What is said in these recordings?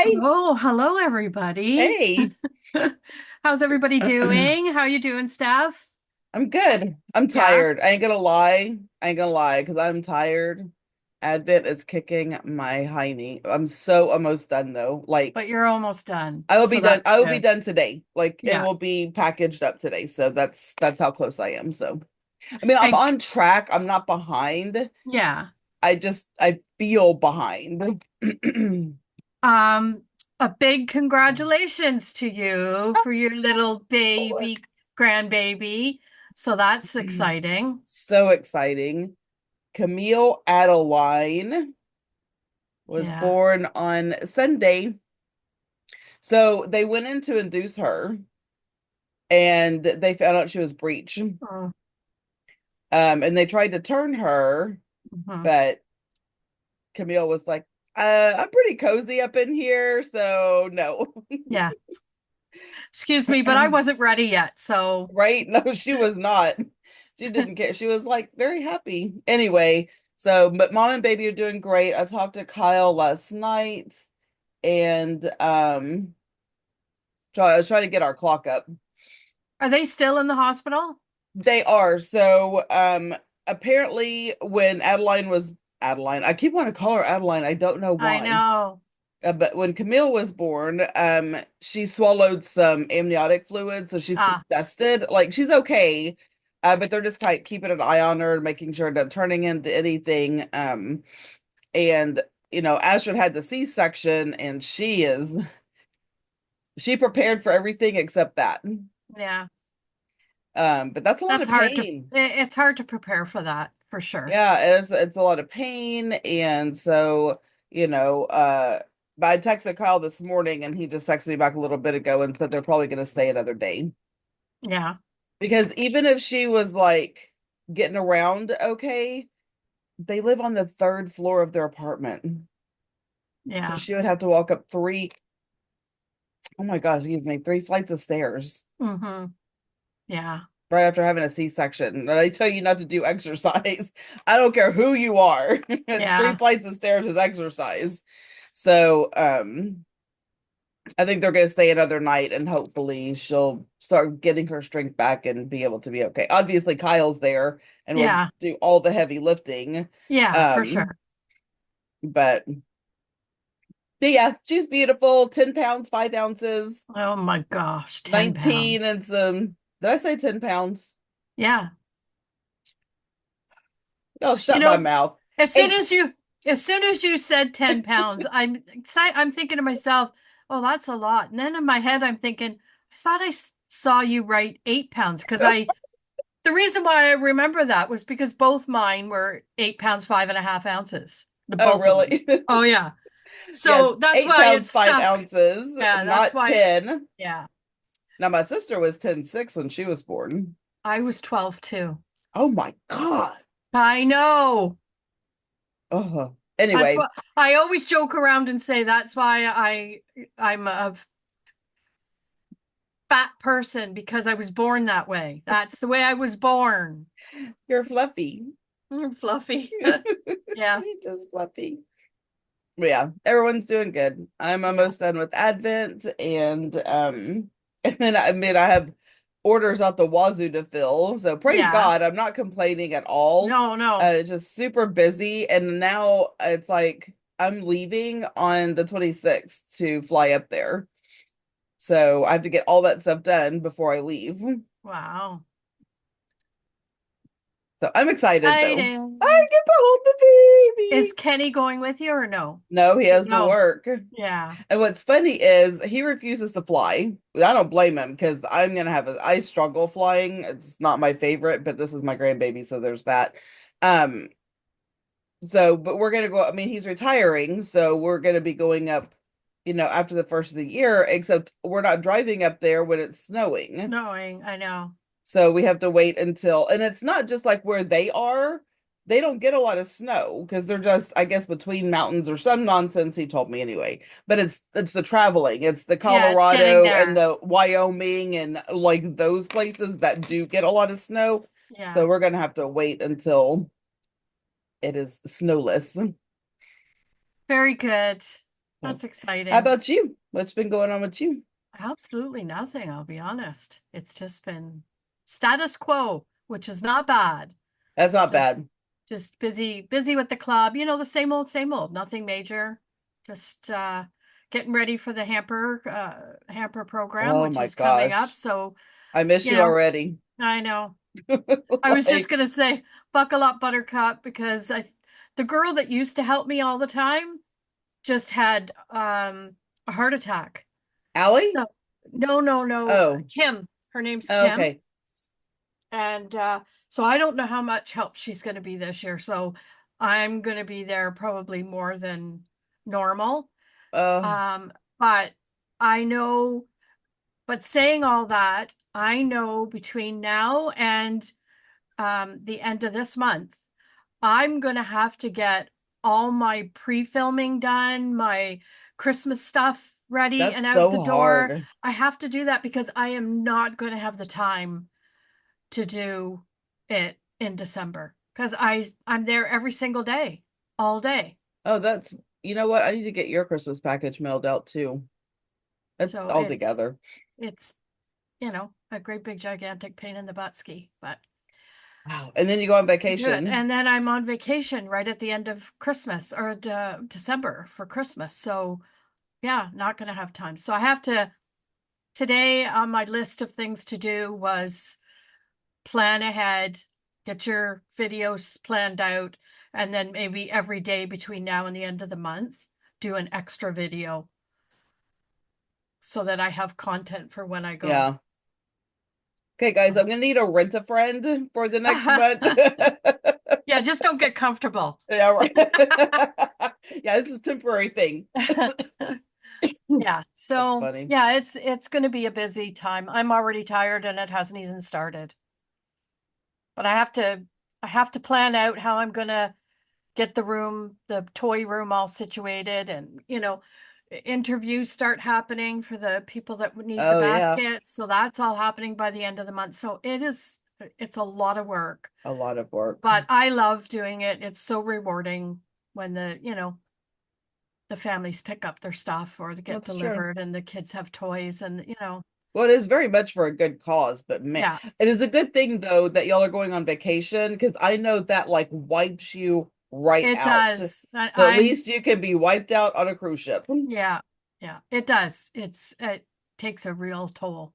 Hi. Oh, hello everybody. Hey. How's everybody doing? How you doing, Steph? I'm good. I'm Yeah, tired. I ain't gonna lie. I ain't gonna lie because I'm tired. Advent is kicking my hiney. I'm so almost done though. but Like you're almost done. I will be So done. that's I will be good. done today. Like it Yeah. will be packaged up today. So that's how close I am. So I mean I'm And on track. I'm not behind. yeah. I feel behind. Um, a big congratulations to you for your little baby grandbaby. So that's exciting. So exciting. Camille Adeline was Yeah. born on Sunday. So they went in to induce her and they found out she was breech. Oh, And they tried to turn her, mhm. but Camille was like, I'm pretty cozy up in here, so no. Yeah. Excuse me, but I wasn't ready yet. So Right? No, she was not. She didn't care. She was like very happy. Anyway, so but mom and baby are doing great. I talked to Kyle last night and I was trying to get our clock up. are they still in the hospital? They are. So, apparently when Adeline, I keep wanting to call her Adeline. I don't know I why. know. But when Camille was born, she swallowed some amniotic fluid, so she's Ah, congested. Like she's okay, but they're just kind of keeping an eye on her, making sure not turning into anything. And Astrid had the C-section, and she prepared for everything except that. yeah. But that's a lot That's of hard to pain. it's hard to prepare for that for sure. Yeah, it's a lot of pain, and so you know, but I texted Kyle this morning, and he just texted me back a little bit ago and said they're probably going to stay another day Yeah. because even if she was like getting around okay, they live on the third floor of their apartment, so Yeah. she would have to walk up oh my gosh, excuse me, 3 flights of stairs Mm-hmm. Yeah. right after having a C-section. And I tell you not to do exercise. I don't care who you are. Three Yeah. flights of stairs is exercise. So, I think they're going to stay another night and hopefully she'll start getting her strength back and be able to be okay. Obviously, Kyle's there and will Yeah. do all the heavy lifting. Yeah, for Um, sure. but yeah, she's beautiful. 10 pounds, 5 ounces, Oh my gosh, 10 19 and pounds. some. Did I say 10 pounds? Yeah. I'll You shut my know, mouth. as soon Eight. as you as soon as you said 10 pounds, I'm thinking to myself, oh, that's a lot. And then in my head I'm thinking, I thought saw you write 8 pounds because I the reason why I remember that was because both mine were 8 pounds, 5.5 ounces. The Oh, both of them. really? Oh yeah. Yes, So that's 8 why it pounds, five stuck. ounces, Yeah, that's not why. 10. Yeah. Now, my sister was 10.6 when she was born. I was 12 too. Oh my God. I know. Oh, That's anyway, why I always joke around and say that's why I'm a fat person because I was born that way. That's the way I was born. you're fluffy. Fluffy. Yeah. You're just fluffy. But yeah, everyone's doing good. I'm Yeah. almost done with Advent and and then I mean I have orders out the wazoo to fill. So praise Yeah. God, I'm not complaining at all. No, no. It's just super busy and now it's like I'm leaving on the 26th to fly up there. So I have to get all that stuff done before I leave. Wow. So I'm excited though. I Exciting. get to hold the Is baby. Kenny going with you or no? No, he has to No. work. Yeah. And what's funny is he refuses to fly. I don't blame him because I struggle flying. It's not my favorite, but this is my grandbaby, so there's that. Um, but we're gonna go. I mean, he's retiring, so we're gonna be going up, after the first of the year, except we're not driving up there when it's snowing. Knowing, I know. So we have to wait until, and it's not just like where they are. They don't get a lot of snow because they're just, I guess, between mountains or some nonsense he told me anyway. But it's the traveling. It's the Yeah, it's getting Colorado and there. the Wyoming and like those places that do get a lot of snow. Yeah. So we're gonna have to wait until it is snowless. Very good. That's How exciting. about you? What's been going on with you? Absolutely nothing, I'll be honest. It's just been status quo, which is not bad. That's not Just bad. just busy with the club. You know, the same old, nothing major. Just getting ready for the hamper program, Oh which my is coming up. gosh. So, I miss you you know, already. I know. I was just Like, gonna say, buckle up, Buttercup, because the girl that used to help me all the time just had a heart attack. Allie? No, no. Oh, Kim. Her name's Kim. okay. And so I don't know how much help she's going to be this year. So I'm going to be there probably more than normal. Uh, Um, but I know, but saying all that, I know between now and the end of this month, I'm going to have to get all my pre-filming done, my Christmas stuff ready that's and out the so door. hard. I have to do that because I am not going to have the time to do it in December because I'm there every single day, all day. Oh, that's, you know what? I need to get your Christmas package mailed out too. It's So all together. it's a great big gigantic pain in the butt ski, but Wow. And then you go on do it. vacation. And then I'm on vacation right at the end of Christmas or December for Christmas. So yeah, not going to have time. So I have to today on my list of things to do was plan ahead, get your videos planned out, and then maybe every day between now and the end of the month, do an extra video so that I have content for when I go. Yeah. Okay, guys, So, I'm gonna need a rent-a-friend for the next month. yeah, just don't get comfortable. Yeah, right. Yeah, this is a temporary thing. Yeah. That's So, funny. yeah, it's going to be a busy time. I'm already tired and it hasn't even started. But I have to plan out how I'm going to get the toy room all situated and, interviews start happening for the people that would need the Oh yeah, baskets. So that's all happening by the end of the month. So it's a lot of work, a lot of work. but I love doing it. It's so rewarding when the families pick up their stuff or they get That's true. delivered and the kids have toys and, Well, it is very much for a good cause, but man, yeah, it is a good thing though that y'all are going on vacation because I know that like wipes you right it out. does. So at least you can be wiped out on a cruise ship. Yeah, yeah, it does. It takes a real toll.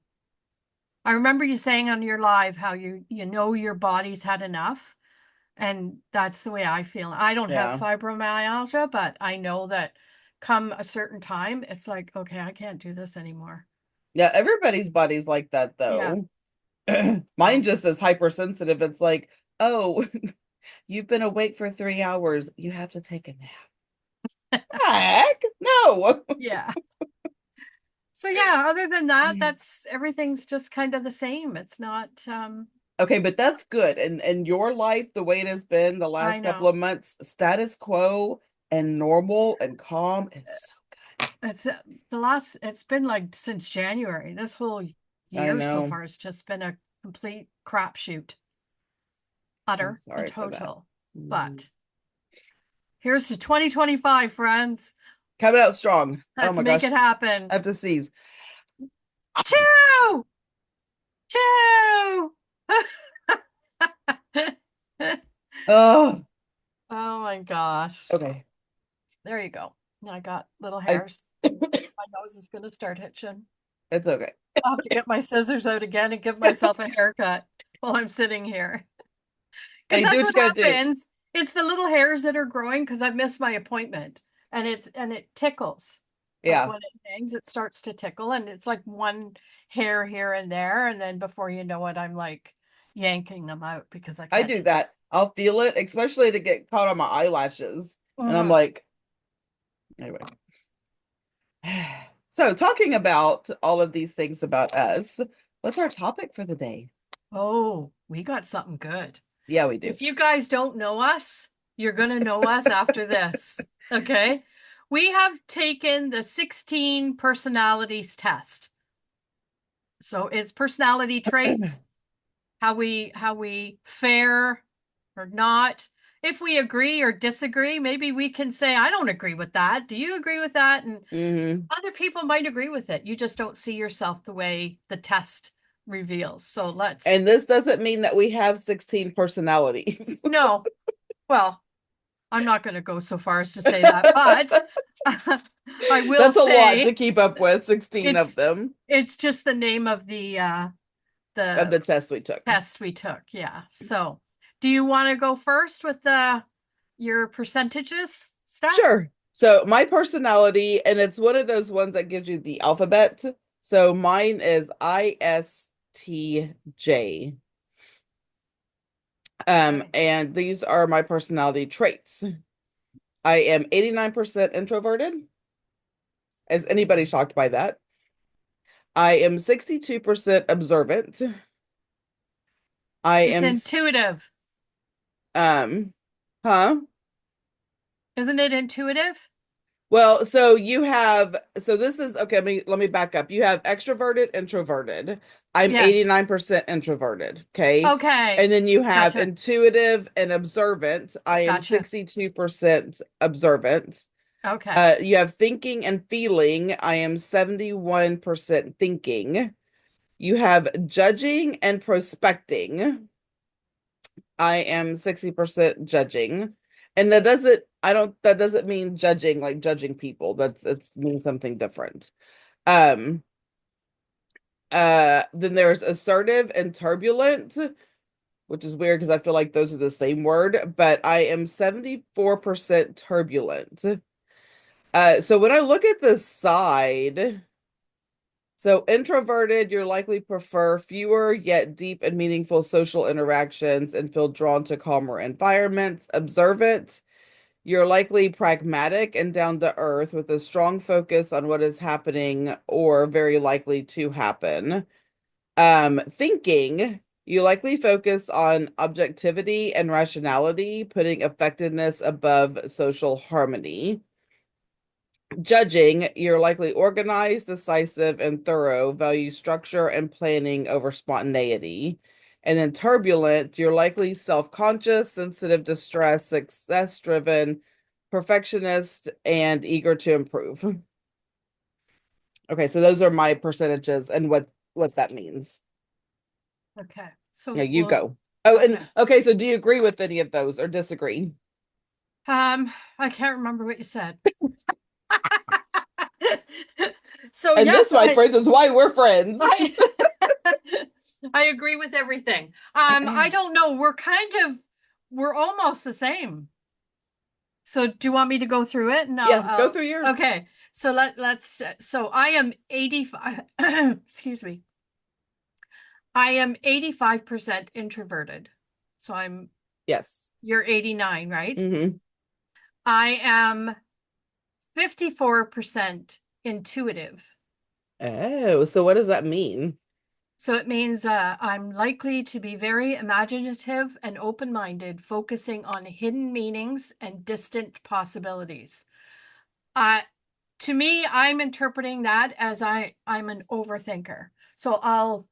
I remember you saying on your live how you know your body's had enough, and that's the way I feel. I don't have Yeah. fibromyalgia, but I know that come a certain time, it's like, okay, I can't do this anymore. Yeah, everybody's body's like that Yeah. though. Mine So, just is hypersensitive. It's like, oh, you've been awake for 3 hours. You have to take a nap. Heck, no. yeah. So yeah, other than that, that's everything's just kind of the same. It's not Okay, but that's good. And your life, the way it has been the I last couple know. of months, status quo and normal and calm is so good. It's it's been like since January. This whole I year so know. far has just been a complete crapshoot, I'm utter and sorry for that. total. Mhm. But here's to 2025, friends. Coming out strong. Oh Let's my make it gosh. I happen. have to seize. Choo! Choo! Oh, Oh my gosh. okay. There you go. I got little I hairs. My nose is going to start itching. it's okay. I'll have to get my scissors out again and give myself a haircut while I'm sitting here. Because Hey, do that's what you what gotta do. happens. It's the little hairs that are growing because I missed my appointment. And it tickles. Like Yeah, when it hangs, it starts to tickle and it's like one hair here and there. And then before you know it, I'm like yanking them out because I I can't do take that. I'll feel it, especially to get caught on my eyelashes. it. And I'm Hmm. like, anyway. So, talking about all of these things about us, what's our topic for the day? Oh, we got something good. Yeah, we do. If you guys don't know us, you're going to know us after this. Okay. We have taken the 16 personalities test. So it's personality traits, how we fare or not if we agree or disagree, maybe we can say, I don't agree with that. Do you agree with that? And Hmm. other people might agree with it. You just don't see yourself the way the test reveals. So let's, And this doesn't mean that we have 16 personalities. no, well, I'm not going to go so far as to say that, but I will That's a lot to say keep up with, 16 of it's them it's just the name of of the the test we took. test we took. Yeah. So, do you want to go first with the your percentages, Steph? Sure. So my personality, and it's one of those ones that gives you the alphabet. So mine is ISTJ. Okay. And these are my personality traits. I am 89% introverted. Is anybody shocked by that? I am 62% observant. I It's am intuitive. um huh? Isn't it intuitive? Well, so this is okay, let me back up. You have extroverted, introverted. I'm Yes. 89% introverted, okay? Okay. And then you have Gotcha. intuitive and observant. I am Gotcha. 62% observant. Okay. You have thinking and feeling. I am 71% thinking. You have judging and prospecting. I am 60% judging. And that doesn't mean judging like judging people. It means something different. Um, then there's assertive and turbulent, which is weird because I feel like those are the same word, but I am 74% turbulent. So when I look at the side, so introverted, you're likely prefer fewer yet deep and meaningful social interactions and feel drawn to calmer environments. Observant, you're likely pragmatic and down to earth with a strong focus on what is happening or very likely to happen. Thinking, you likely focus on objectivity and rationality, putting effectiveness above social harmony. Judging, you're likely organized, decisive, and thorough, value structure and planning over spontaneity. And then turbulent, you're likely self-conscious, sensitive to stress, success-driven, perfectionist, and eager to improve. Okay, so those are my percentages and what that means. Okay. Yeah, So you we'll go. Oh, and okay. okay, so do you agree with any of those or disagree? I can't remember what you said. So And this, yes, my friends, is why we're friends. I I agree with everything. I don't know. We're almost the same. So do you want me to go through it? And Yeah, go through yours. okay. So so I am 85 excuse me. I am 85% introverted. So Yes. you're 89, right? Hmm. I am 54% intuitive. Oh, so what does that mean? So it means I'm likely to be very imaginative and open-minded, focusing on hidden meanings and distant possibilities. Uh, to me, I'm interpreting that as I'm an overthinker. So I'll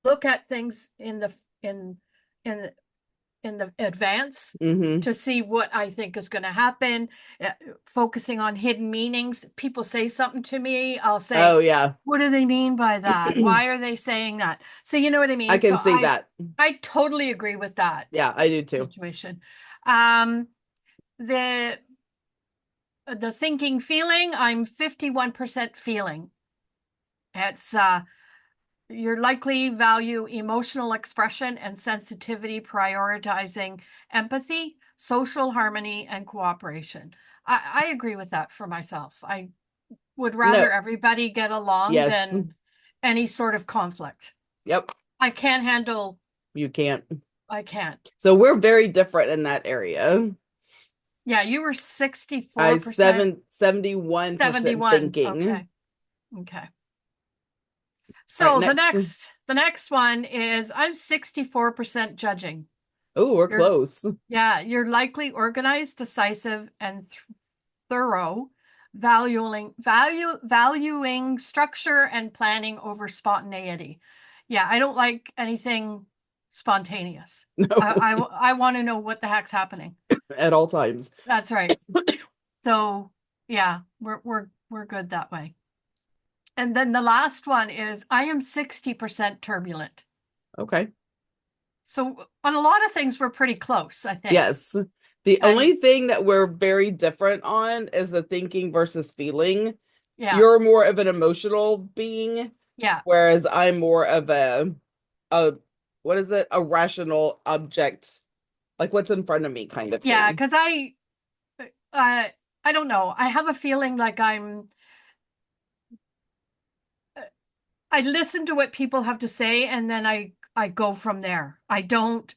look at things in in in the advance Hmm. to see what I think is going to happen, focusing on hidden meanings. People say something to me, I'll say, Oh yeah. what do they mean by that? Why are they saying that? So you know what I I mean? So can see that. I totally agree with that Yeah, I do too. situation. Um the the thinking feeling, I'm 51% feeling. It's you're likely value emotional expression and sensitivity, prioritizing empathy, social harmony, and cooperation. I agree with that for myself. I would No. rather everybody get along Yes. than any sort of conflict. Yep. I can't handle, You can't. I can't. So we're very different in that area. Yeah, you were I 64%, 71% 71. thinking. Okay. Okay. All right, So next. the next one is I'm 64% judging. Oh, we're You're close. Yeah, you're likely organized, decisive, and thorough, valuing structure and planning over spontaneity. Yeah, I don't like anything spontaneous. No. I want to know what the heck's happening. at all times. That's right. So yeah, we're good that way. And then the last one is I am 60% turbulent. Okay. So on a lot of things, we're pretty close, I think. Yes. The And only thing that we're very different on is the thinking versus feeling. yeah, You're more of an emotional being, yeah, whereas I'm more of a what is it? A rational object, like what's in front of me kind of yeah, thing. because uh, I don't know. I have a feeling like I listen to what people have to say and then I go from there. I don't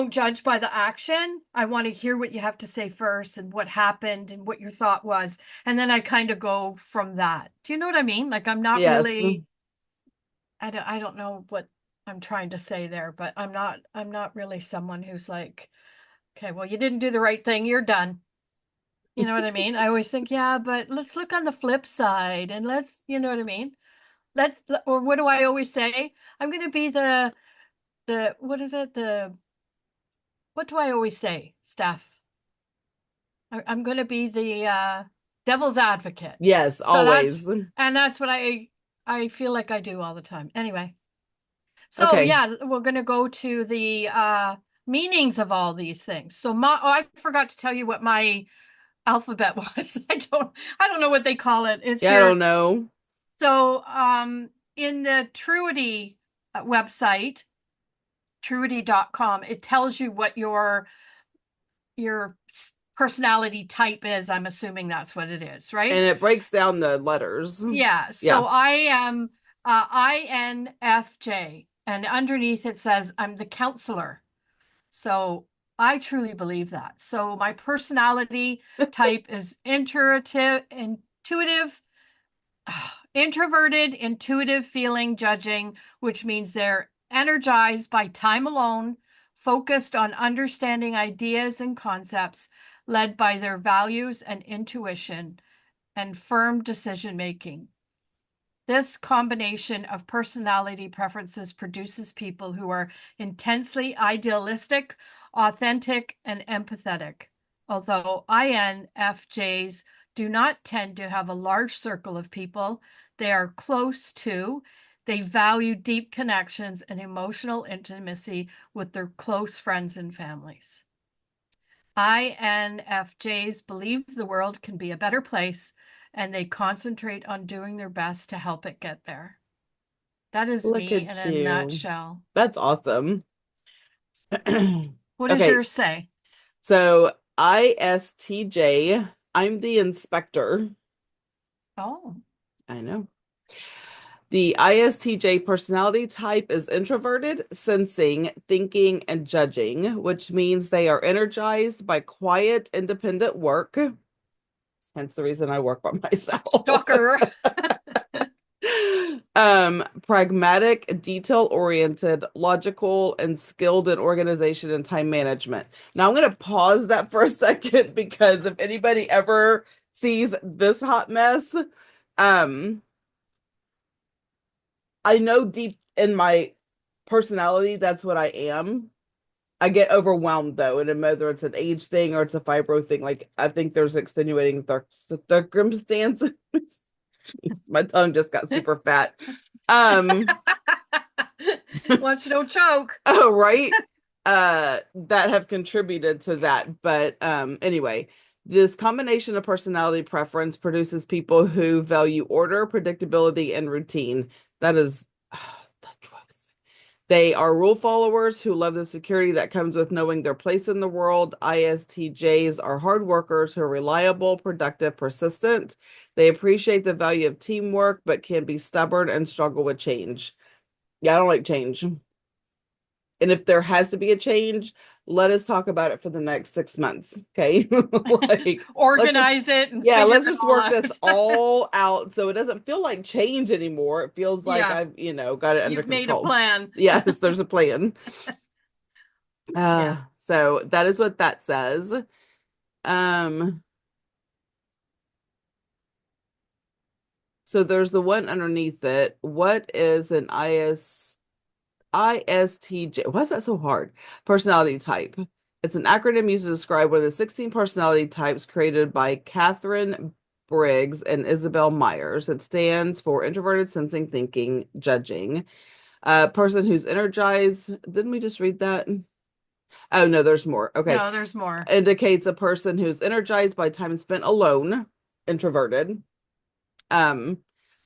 judge by the action. I want to hear what you have to say first and what happened and what your thought was. And then I kind of go from that. Do you know what I mean? Like I'm not Yes. really, I don't know what I'm trying to say there, but I'm not really someone who's like, okay, well, you didn't do the right thing. You're done. You know what I mean? I always think, yeah, but let's look on the flip side and you know what I mean? Or what do I always say? I'm going to be what is it? What do I always say, Steph? I'm going to be the devil's advocate. Yes, So always. that's what I feel like I do all the time. Anyway, so Okay. yeah, we're going to go to the meanings of all these things. So I forgot to tell you what my alphabet was. I don't know what they call it. It's Yeah, I your don't know. so in the Truity website, truity.com, it tells you what your personality type is. I'm assuming that's what it is, right? And it breaks down the letters. Yeah. Yeah. So I am INFJ, and underneath it says I'm the counselor. So I truly believe that. So my personality type is intuitive, introverted, intuitive, feeling, judging, which means they're energized by time alone, focused on understanding ideas and concepts, led by their values and intuition, and firm decision making. This combination of personality preferences produces people who are intensely idealistic, authentic, and empathetic. Although INFJs do not tend to have a large circle of people they are close to, they value deep connections and emotional intimacy with their close friends and families. INFJs believe the world can be a better place and they concentrate on doing their best to help it get there. That is Look me in at a you. nutshell. That's awesome. What does Okay, yours say? so ISTJ, I'm the inspector. Oh, I know. The ISTJ personality type is introverted, sensing, thinking, and judging, which means they are energized by quiet, independent work. Hence the reason I work by myself. shocker. Pragmatic, detail-oriented, logical, and skilled in organization and time management. Now I'm going to pause that for a second because if anybody ever sees this hot mess, um, I know deep in my personality that's what I am. I get overwhelmed though, and whether it's an age thing or it's a fibro thing, like I think there's extenuating circumstances. My tongue just got super fat. Um, Want you don't choke. oh, right. That have contributed to that. But anyway, this combination of personality preference produces people who value order, predictability, and routine. That is the truth. They are rule followers who love the security that comes with knowing their place in the world. ISTJs are hard workers who are reliable, productive, persistent. They appreciate the value of teamwork, but can be stubborn and struggle with change. Yeah, I don't like change. And if there has to be a change, let us talk about it for the next 6 months. Okay. Like, let's just, Organize it and yeah, figure let's it just all work out. this all out so it doesn't feel like change anymore. It feels like Yeah, I've, got it under you've made a control. plan. Yes, there's a plan. Yeah. So that is what that says. Um, so there's the one underneath it. What is an ISTJ? Why is that so hard? Personality type. It's an acronym used to describe one of the 16 personality types created by Catherine Briggs and Isabel Myers. It stands for introverted, sensing, thinking, judging. A person who's energized. Didn't we just read that? Oh, no, there's more. Okay. No, there's more. Indicates a person who's energized by time spent alone, introverted, um,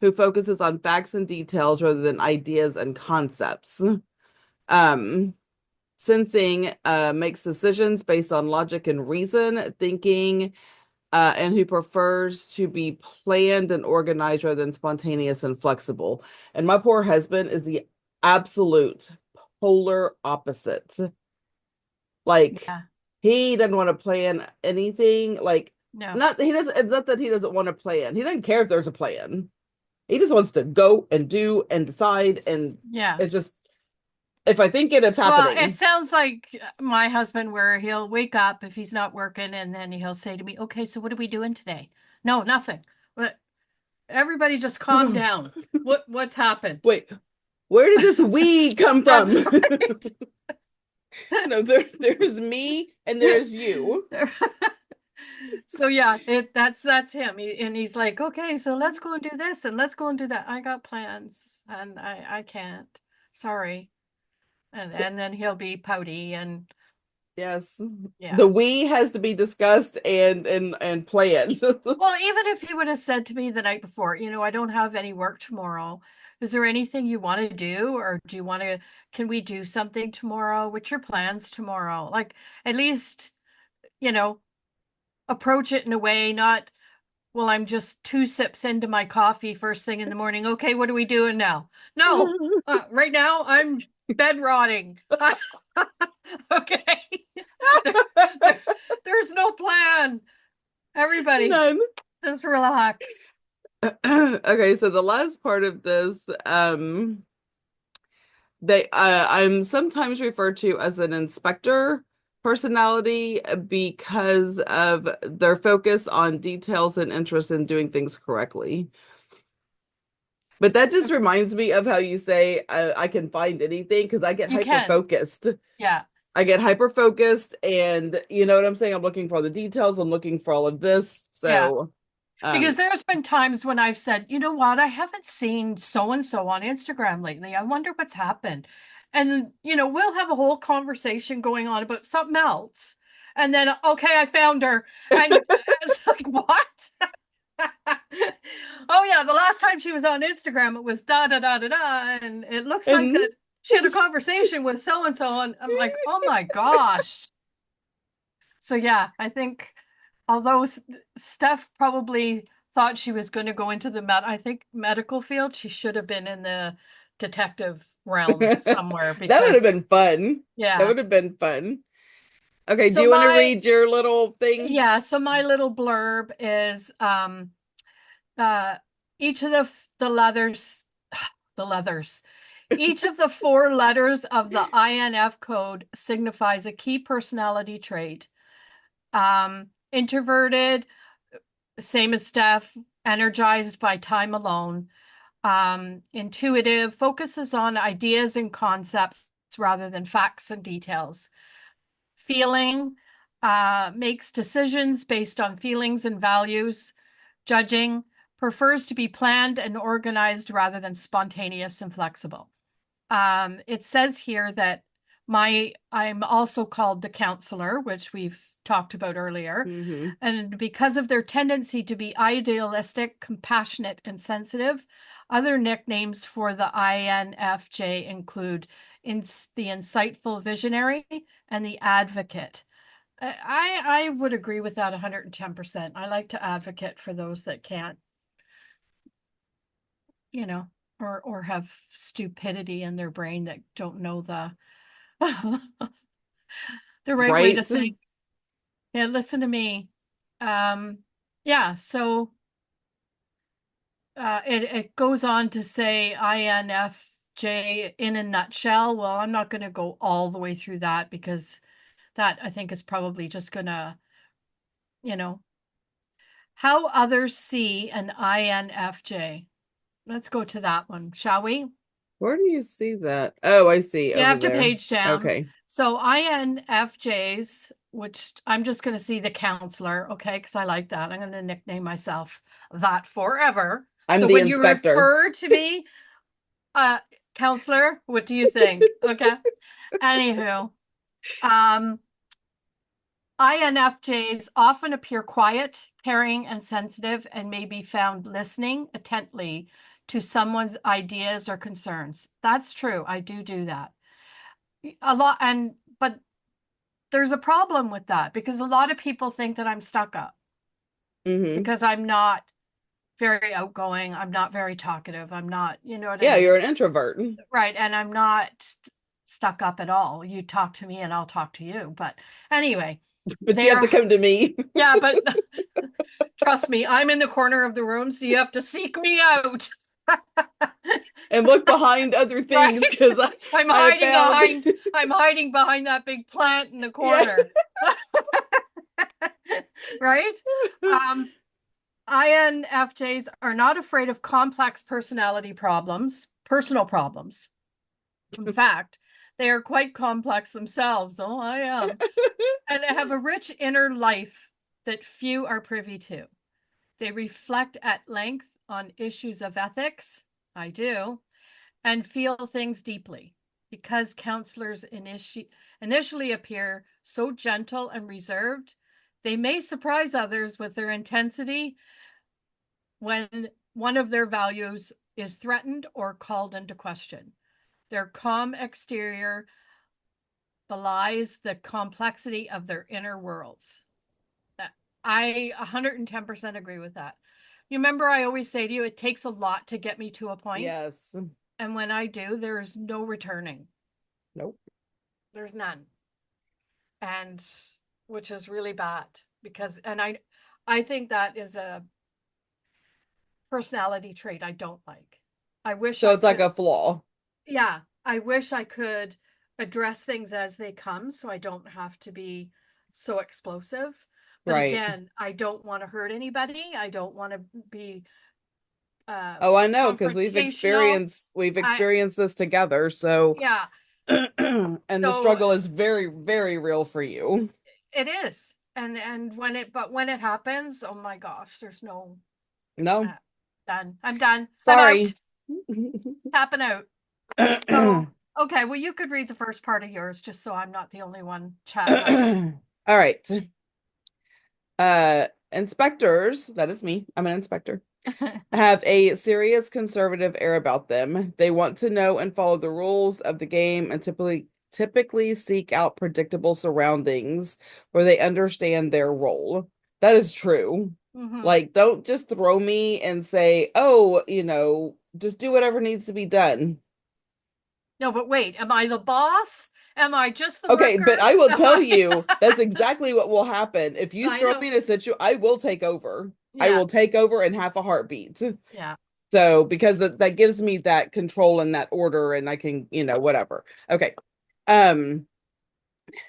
who focuses on facts and details rather than ideas and concepts. Um, Sensing makes decisions based on logic and reason, thinking, and who prefers to be planned and organized rather than spontaneous and flexible. And my poor husband is the absolute polar opposite. Like, Yeah. he doesn't want to plan anything. Like, No. not he doesn't. It's not that he doesn't want to plan. He doesn't care if there's a plan. He just wants to go and do and decide. And Yeah. it's just, if I think it, it's Well, it happening. sounds like my husband, where he'll wake up if he's not working, and then he'll say to me, "Okay, so what are we doing today?" No, nothing. But everybody just calm down. What's happened? Wait, where did this we come That's from? right. No, there's me and there's you. So yeah, that's him. And he's like, "Okay, so let's go and do this and let's go and do that. I got plans and I can't. Sorry." And then he'll be pouty and Yes. yeah. The we has to be discussed and planned. Well, even if he would have said to me the night before, I don't have any work tomorrow. Is there anything you want to do? Or can we do something tomorrow? What's your plans tomorrow? Like, at least, you know, approach it in a way, not, well, I'm just 2 sips into my coffee first thing in the morning. Okay, what are we doing now? No, right now I'm bed rotting. Okay. There, there, there's no plan. Everybody, None. just relax. Okay, so the last part of this, I'm sometimes referred to as an inspector personality because of their focus on details and interest in doing things correctly. But that just reminds me of how you say I can find anything because I get You hyper can. focused. Yeah. I get hyper focused, and you know what I'm saying? I'm looking for all the details. I'm looking for all of this. Yeah. So, Because um, there's been times when I've said, you know what, I haven't seen so and so on Instagram lately. I wonder what's happened. And, we'll have a whole conversation going on about something else. And then, okay, I found her. And it's like, what? Oh, yeah, the last time she was on Instagram, it was da da da da da. And it looks like and that she had a conversation with so and so. And I'm like, oh my gosh. So yeah, I think although Steph probably thought she was going to go into the I think medical field, she should have been in the detective realm somewhere that would have because been fun. That yeah. would have been fun. Okay, do So you want to my read your little thing? so my little blurb is uh each of the leathers the leathers each of the 4 letters of the INF code signifies a key personality trait. Introverted, same as Steph, energized by time alone. Intuitive, focuses on ideas and concepts rather than facts and details. Feeling, makes decisions based on feelings and values. Judging, prefers to be planned and organized rather than spontaneous and flexible. It says here that I'm also called the counselor, which we've talked about earlier. Hmm. And because of their tendency to be idealistic, compassionate, and sensitive, other nicknames for the INFJ include the insightful visionary and the advocate. I would agree with that 110%. I like to advocate for those that can't, you know, or have stupidity in their brain that don't know the right way to Right? think. Yeah, listen to me. Yeah, so it goes on to say INFJ in a nutshell. Well, I'm not going to go all the way through that because that I think is probably just going to, you know, how others see an INFJ. Let's go to that one, shall we? Where do you see that? Oh, I see You over have to there. page down. Okay. So INFJs, which I'm just going to see the counselor, okay, because I like that. I'm going to nickname myself that forever. I'm So the when you inspector. refer to me, uh, counselor, what do you think? Okay. Anywho, um, INFJs often appear quiet, caring, and sensitive, and may be found listening intently to someone's ideas or concerns. That's true. I do that a lot, but there's a problem with that because a lot of people think that I'm stuck up Hmm. because I'm not very outgoing. I'm not very talkative. I'm not, you know what I Yeah, mean? you're an introvert, Right. And I'm not stuck up at all. You talk to me and I'll talk to you. But anyway, but you they have to are, come to me yeah, but trust me, I'm in the corner of the room, so you have to seek me out. and look behind other things Right? because I'm I have hiding found, behind I'm hiding behind that big plant in the yeah. corner. Right? Um, INFJs are not afraid of complex personality problems, personal problems. In fact, they are quite complex themselves. Oh, I am. And have a rich inner life that few are privy to. They reflect at length on issues of ethics. I do. And feel things deeply. Because counselors initially appear so gentle and reserved, they may surprise others with their intensity when one of their values is threatened or called into question. Their calm exterior belies the complexity of their inner worlds. I 110% agree with that. You remember, I always say to you, it takes a lot to get me to a point. Yes. And when I do, there's no returning. Nope. There's none. And which is really bad because, and I think that is a personality trait I don't like. I wish So I it's like could, a flaw. yeah, I wish I could address things as they come so I don't have to be so explosive. But Right. again, I don't want to hurt anybody. I don't want to be uh Oh, I know because confrontational. we've I experienced this together. So Yeah. and the So struggle is very, very real for you. it is. And when it happens, oh my gosh, there's no No, uh, done. I'm done. I'm out. sorry. Tapping out. So, okay, well, you could read the first part of yours just so I'm not the only one chatting up. All right. Inspectors, that is me. I'm an inspector. Have a serious conservative air about them. They want to know and follow the rules of the game and typically seek out predictable surroundings where they understand their role. That is true. Hmm. Like, don't just throw me and say, "Oh, just do whatever needs to be done." No, but wait, am I the boss? Am I just the Okay, but worker? I will Am tell I? you that's exactly what will happen. If you I throw know. me in a situation, I will take over. I Yeah, will take over in half a heartbeat. yeah. So because that gives me that control and that order and I can, whatever. Okay. Um,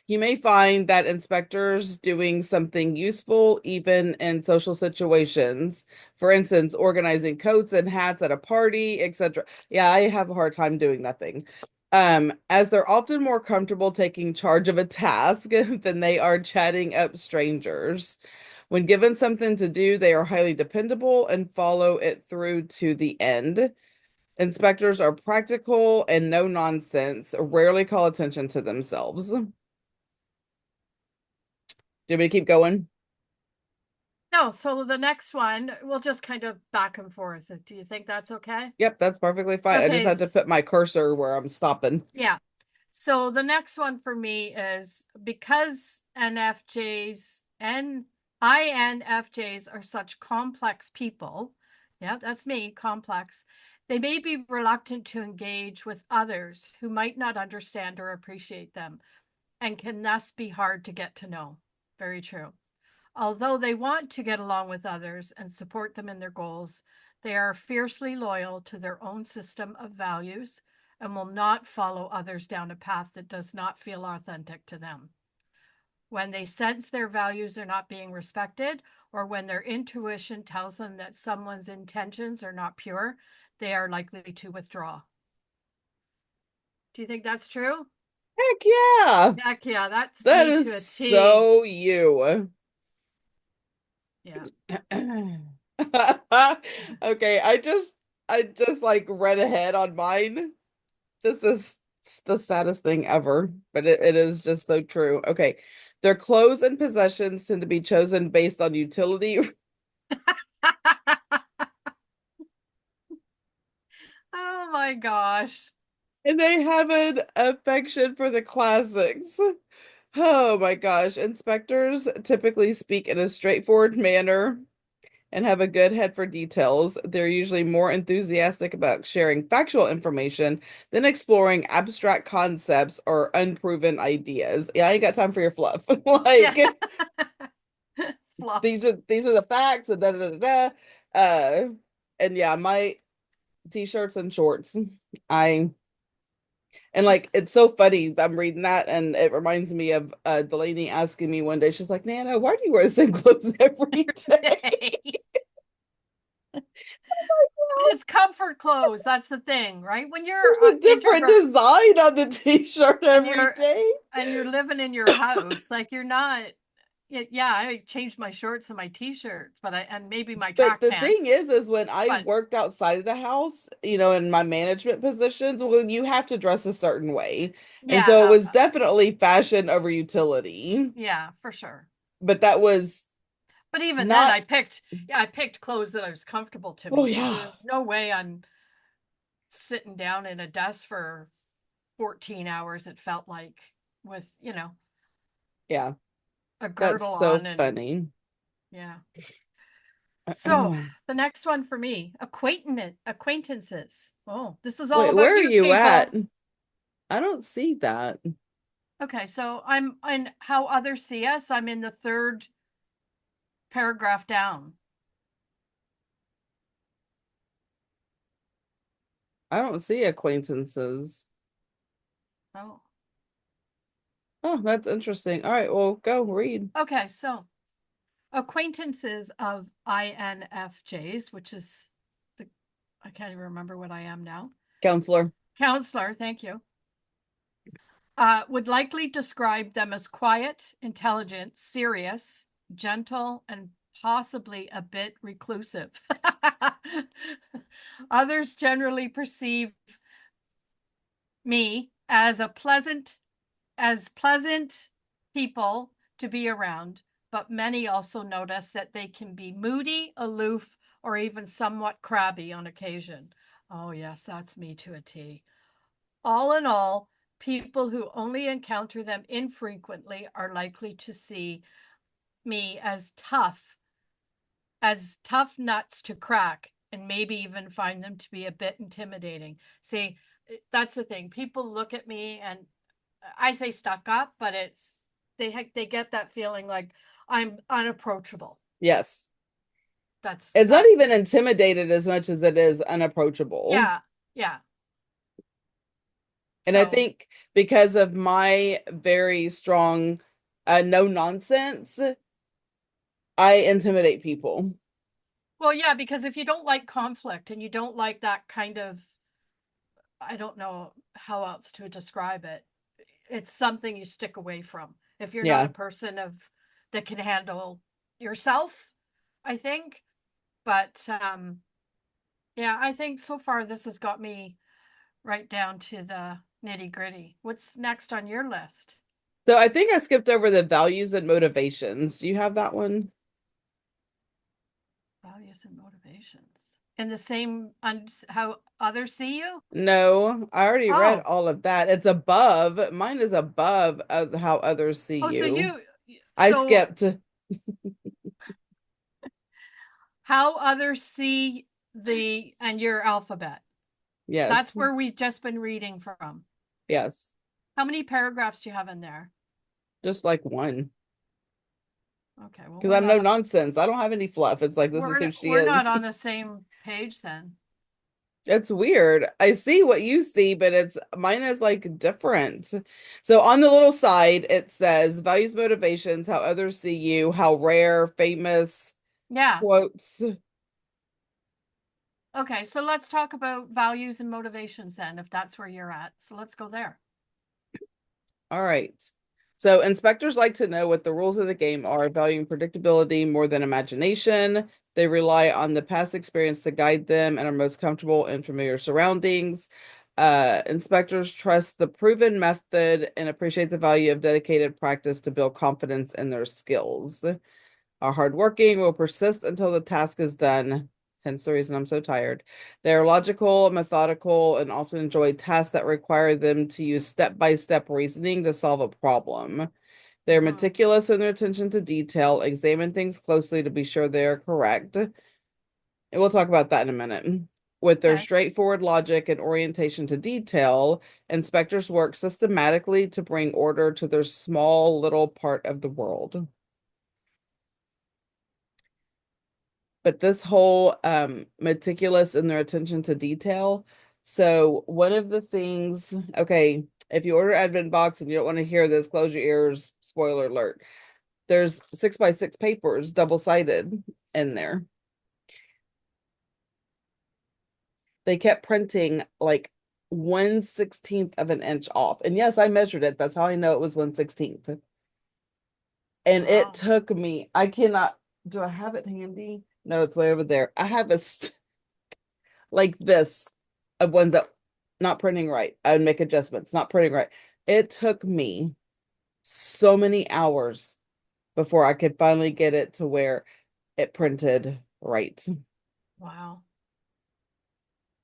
you may find that inspectors doing something useful even in social situations. For instance, organizing coats and hats at a party, etc. Yeah, I have a hard time doing nothing. As they're often more comfortable taking charge of a task than they are chatting up strangers. When given something to do, they are highly dependable and follow it through to the end. Inspectors are practical and no nonsense, rarely call attention to themselves. Do you want me to keep going? No, so the next one, we'll just kind of back and forth. Do you think that's okay? Yep, that's perfectly fine. I just Okay, had to put my cursor where I'm stopping. yeah. So the next one for me is because NFJs and INFJs are such complex people. Yeah, that's me, complex. They may be reluctant to engage with others who might not understand or appreciate them and can thus be hard to get to know. Very true. Although they want to get along with others and support them in their goals, they are fiercely loyal to their own system of values and will not follow others down a path that does not feel authentic to them. When they sense their values are not being respected, or when their intuition tells them that someone's intentions are not pure, they are likely to withdraw. Do you think that's true? Heck yeah. Heck yeah, that's That me is to a T. so you. Yeah. Okay, I just like read ahead on mine. This is the saddest thing ever, but it is just so true. Okay. Their clothes and possessions tend to be chosen based on utility, Oh my gosh. and they have an affection for the classics. Oh my gosh. Inspectors typically speak in a straightforward manner and have a good head for details. They're usually more enthusiastic about sharing factual information than exploring abstract concepts or unproven ideas. Yeah, I ain't got time for your fluff. Yeah. Like Fluff. these are the facts and da da da da. Uh and yeah, my t-shirts and shorts. I and like it's so funny. I'm reading that and it reminds me of Delaney asking me one day, she's like, Nana, why do you wear the same clothes every day? Day. It's comfort clothes. That's the thing, right? When you're There's a different introvert design on the t-shirt and every you're day. living in your house, like you're not. Yeah, I changed my shorts and my t-shirts, but I and maybe my But track the thing pants. is when I But worked outside of the house, in my management positions, well, you have to dress a certain way. And so it yeah, was definitely fashion over utility. yeah, for sure. But that was But even then, not, I picked clothes that was comfortable to oh me. yeah. There's no way I'm sitting down in a desk for 14 hours. It felt like with Yeah, a that's girdle so on and funny. yeah. So the next one for me, acquaintances. Oh, this is all Wait, about where are you you at? people. I don't see that. Okay, so I'm in how others see us. I'm in the third paragraph down. I don't see acquaintances. Oh, Oh, that's interesting. All right, well, go read. okay. So acquaintances of INFJs, which is the, I can't even remember what I am now. Counselor. Counselor, thank you. Would likely describe them as quiet, intelligent, serious, gentle, and possibly a bit reclusive. Others generally perceive me as pleasant people to be around, but many also notice that they can be moody, aloof, or even somewhat crabby on occasion. Oh, yes, that's me to a T. All in all, people who only encounter them infrequently are likely to see me as tough nuts to crack, and maybe even find them to be a bit intimidating. See, that's the thing. People look at me and I say stuck up, but they get that feeling like I'm unapproachable. Yes. That's It's not that. even intimidated as much as it is unapproachable. Yeah, yeah. And I So, think because of my very strong no nonsense, I intimidate people. well, yeah, because if you don't like conflict and you don't like that kind of, I don't know how else to describe it. It's something you stick away from. If you're not a Yeah. person of that can handle yourself, I think. But yeah, I think so far this has got me right down to the nitty gritty. What's next on your list? So I think I skipped over the values and motivations. Do you have that one? Values and motivations. In the same how others see you? No, I already read Oh, all of that. It's above. Mine is above how others see oh, so you. you, I so skipped. how others see the and your alphabet. That's Yes. where we've just been reading from. Yes. How many paragraphs do you have in there? Just like one. Okay, well Because I'm no nonsense. I don't have any fluff. It's like this is who she we're not is. on the same page then. It's weird. I see what you see, but it's mine is like different. So on the little side, it says values, motivations, how others see you, how rare, famous, Yeah. quotes. Okay, so let's talk about values and motivations then, if that's where you're at. So let's go there. All right. So inspectors like to know what the rules of the game are, valuing predictability more than imagination. They rely on the past experience to guide them and are most comfortable in familiar surroundings. Inspectors trust the proven method and appreciate the value of dedicated practice to build confidence in their skills. Are hardworking, will persist until the task is done. Hence the reason I'm so tired. They are logical, methodical, and often enjoy tasks that require them to use step-by-step reasoning to solve a problem. They're Hmm. meticulous in their attention to detail, examine things closely to be sure they are correct. And we'll talk about that in a minute. With their Okay. straightforward logic and orientation to detail, inspectors work systematically to bring order to their small little part of the world. But this whole meticulous in their attention to detail. So one of the things, okay, if you order advent box and you don't want to hear this, close your ears. Spoiler alert. There's 6x6 papers, double-sided in there. They kept printing like 1/16th of an inch off. And yes, I measured it. That's how I know it was 1/16th. And it Wow. took me, I cannot, do I have it handy? No, it's way over there. I have a like this of ones that not printing right. I would make adjustments, not printing right. It took me so many hours before I could finally get it to where it printed right. Wow.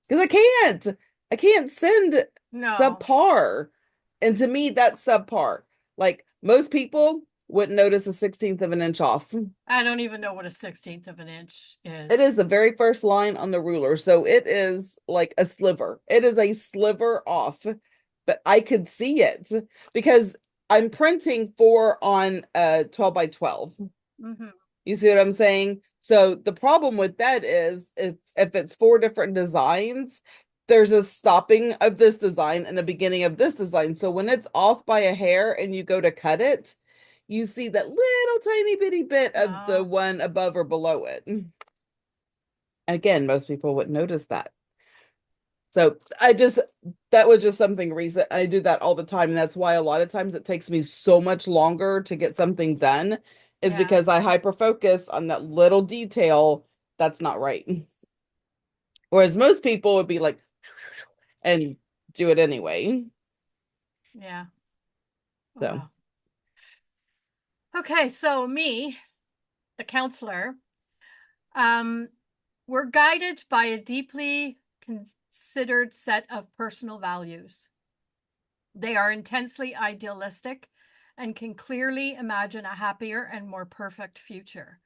Because I can't send No, subpar. And to me, that's subpar. Like most people wouldn't notice a 16th of an inch off. I don't even know what a 16th of an inch It is. is the very first line on the ruler. So it is like a sliver. It is a sliver off, but I could see it because I'm printing four on 12 by 12. Hmm. You see what I'm saying? So the problem with that is if it's four different designs, there's a stopping of this design and a beginning of this design. So when it's off by a hair and you go to cut it, you see that little tiny bitty bit of the No, one above or below it. Again, most people wouldn't notice that. So that was just something recent. I do that all the time. And that's why a lot of times it takes me so much longer to get something done, is yeah, because I hyper focus on that little detail that's not right. Whereas most people would be like, and do it anyway. yeah. So, Wow. Okay, so me, the counselor, um, we're guided by a deeply considered set of personal values. They are intensely idealistic and can clearly imagine a happier and more perfect future.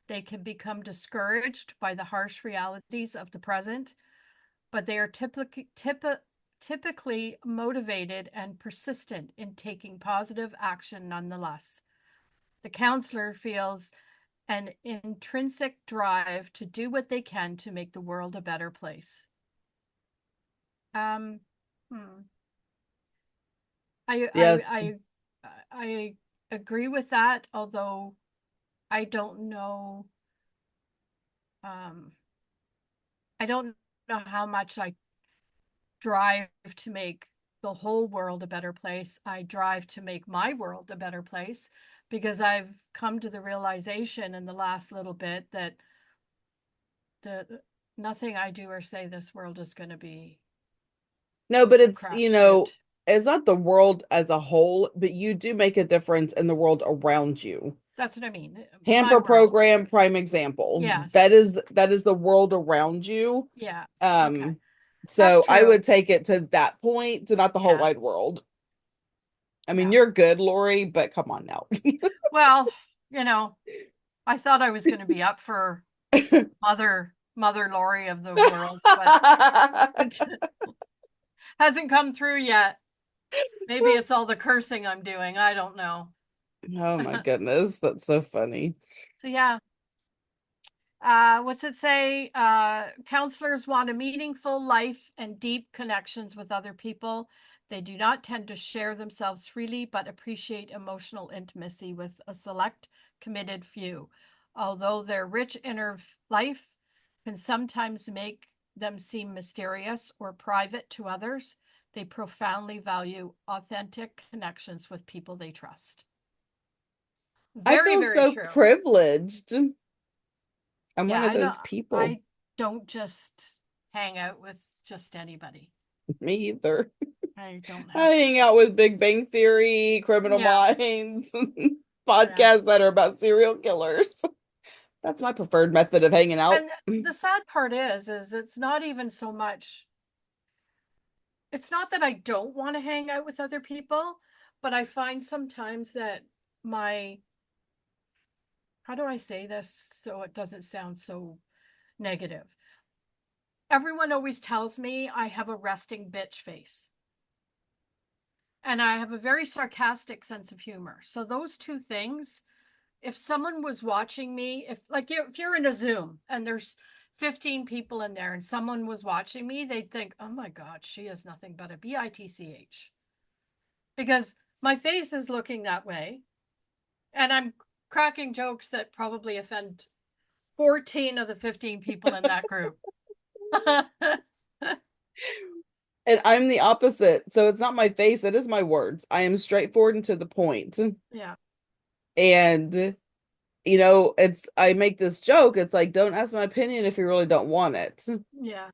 They can become discouraged by the harsh realities of the present, but they are typically motivated and persistent in taking positive action nonetheless. The counselor feels an intrinsic drive to do what they can to make the world a better place. Um, hmm. I, I, yes. I, I agree with that, although I don't know. Um, I don't know how much I drive to make the whole world a better place. I drive to make my world a better place because I've come to the realization in the last little bit that the nothing I do or say this world is going to be No, but a it's, crapshoot. it's not the world as a whole, but you do make a difference in the world around you. That's what I mean. My Hamper world. program, prime example. That Yes. is that is the world around you. Yeah. Okay. Um, That's so I true. would take it to that point, to not the whole Yeah. wide world. I mean, Yeah. you're good, Lori, but come on now. Well, you know, I thought I was going to be up for Mother Lorie of the world, but it hasn't come through yet. Maybe it's all the cursing I'm doing. I don't know. Oh my goodness, that's so funny. So yeah, what's it say? Counselors want a meaningful life and deep connections with other people. They do not tend to share themselves freely, but appreciate emotional intimacy with a select, committed few. Although their rich inner life can sometimes make them seem mysterious or private to others, they profoundly value authentic connections with people they trust. I Very, feel very so true. privileged. I'm Yeah, one of those I people. don't just hang out with just anybody. Me either. I don't I have, hang out with Big Bang Theory, Criminal yeah, Minds, yeah. podcasts that are about serial killers. That's my preferred method of hanging out. And the sad part is it's not even so much, it's not that I don't want to hang out with other people, but I find sometimes that my, how do I say this so it doesn't sound so negative? Everyone always tells me I have a resting bitch face. And I have a very sarcastic sense of humor. So those two things, if someone was watching me, if you're in a Zoom and there's 15 people in there and someone was watching me, they'd think, "Oh my God, she is nothing but a bitch." Because my face is looking that way and I'm cracking jokes that probably offend 14 of the 15 people in that group. And I'm the opposite. So it's not my face, it is my words. I am straightforward and to the point. Yeah. And I make this joke. It's like, don't ask my opinion if you really don't want it. Yeah.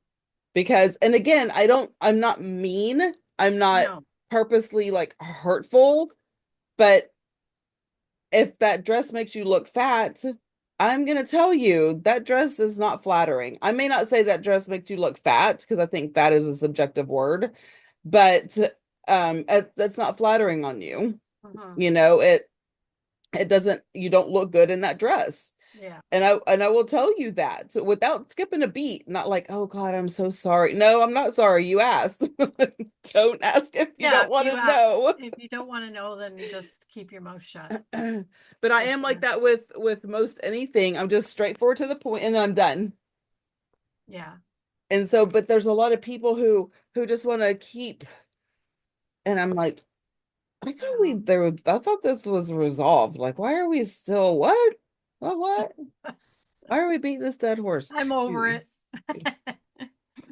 Because, and again, I'm not mean. I'm not No. purposely like hurtful, but if that dress makes you look fat, I'm going to tell you that dress is not flattering. I may not say that dress makes you look fat because I think fat is a subjective word, but that's not flattering on you. Mm-hmm. You know, it doesn't, you don't look good in that dress. Yeah. And I will tell you that without skipping a beat, not like, oh God, I'm so sorry. No, I'm not sorry. You asked. Don't ask if you Yeah. don't want to know. If you don't want to know, then just keep your mouth shut But I for am like sure. that with most anything. I'm just straightforward to the point and then I'm done. Yeah. And so, but there's a lot of people who just want to keep, and I'm like, No. I thought this was resolved. Like, why are we still what? What? Why are we beating this dead horse? I'm over it.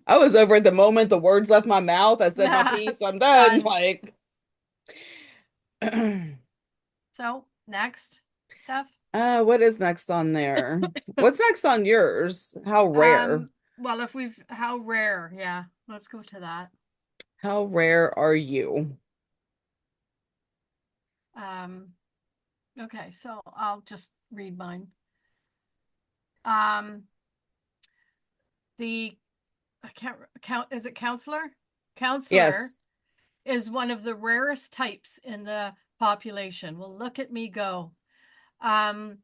I was over at the moment the words left my mouth. I said my Nah, piece. I'm done. done. Like, So next stuff. what is next on there? What's next on yours? How rare? Well, if we've how rare, yeah. Let's go to that. How rare are you? Um, okay, so I'll just read mine. Um, the I can't count. Is it counselor? Counselor Yes. is one of the rarest types in the population. Well, look at me go. Um,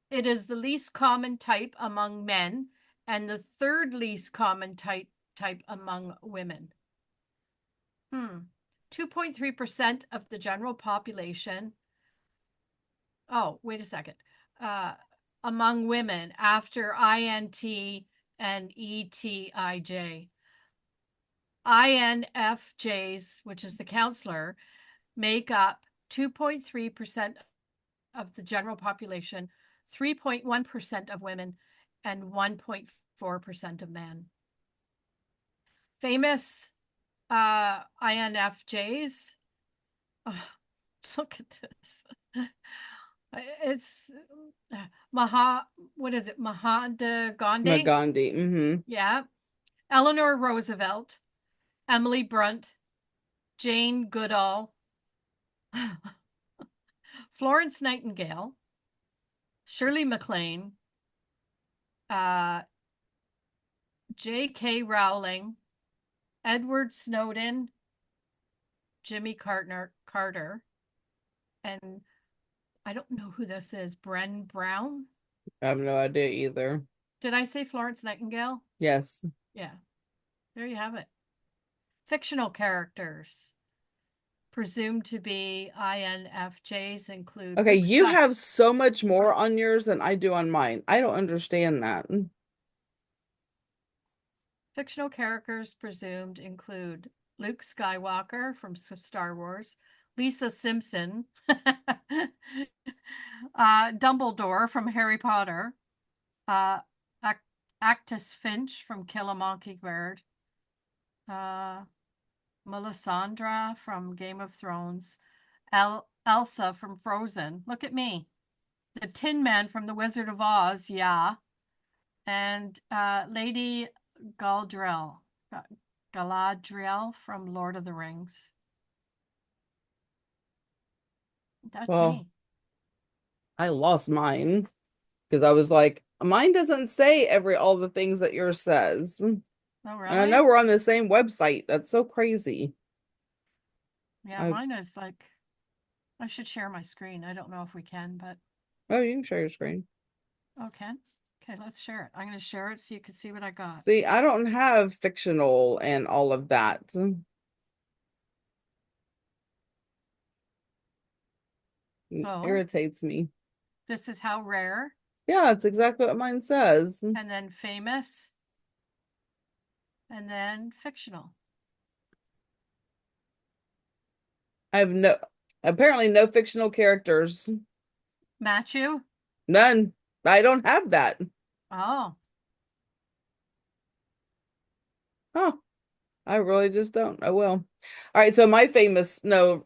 it is the least common type among men and the third least common type among women. 2.3% of the general population. Oh, wait a second. Uh, among women after INT and ETIJ. INFJs, which is the counselor, make up 2.3% of the general population, 3.1% of women, and 1.4% of men. Famous INFJs. Oh, look at this. It's what is it? Mahatma Gandhi? Magandhi. Yeah. Eleanor Roosevelt, Emily Brunt, Jane Goodall, Florence Nightingale, Shirley MacLaine, uh, J.K. Rowling, Edward Snowden, Jimmy Carter, and I don't know who this is. Bren Brown. I have no idea either. Did I say Florence Nightingale? Yes. Yeah, there you have it. Fictional characters presumed to be INFJs include Okay, Luke you Skywalker. have so much more on yours than I do on mine. I don't understand that. Fictional characters presumed include Luke Skywalker from Star Wars, Lisa Simpson, Dumbledore from Harry Potter, uh, Actus Finch from Kill a Mockingbird, uh, Melisandre from Game of Thrones, Elsa from Frozen. Look at me. The Tin Man from The Wizard of Oz, yeah. And Lady Galadriel, Galadriel from Lord of the Rings. That's Well, me. I lost mine because I was like, mine doesn't say every all the things that yours says. And Oh, I know really? we're on the same website. That's so crazy. Yeah, I mine is like, I should share my screen. I don't know if we can, but Oh, you can share your screen. okay. Okay, let's share it. I'm going to share it so you can see what I got. See, I don't have fictional and all of that. It So irritates me. this is how rare, Yeah, it's exactly what mine says. and then famous, and then fictional. I have apparently no fictional characters. Match you? None. I don't have that. Oh, Oh, I really just don't. Oh well. All right, so my famous no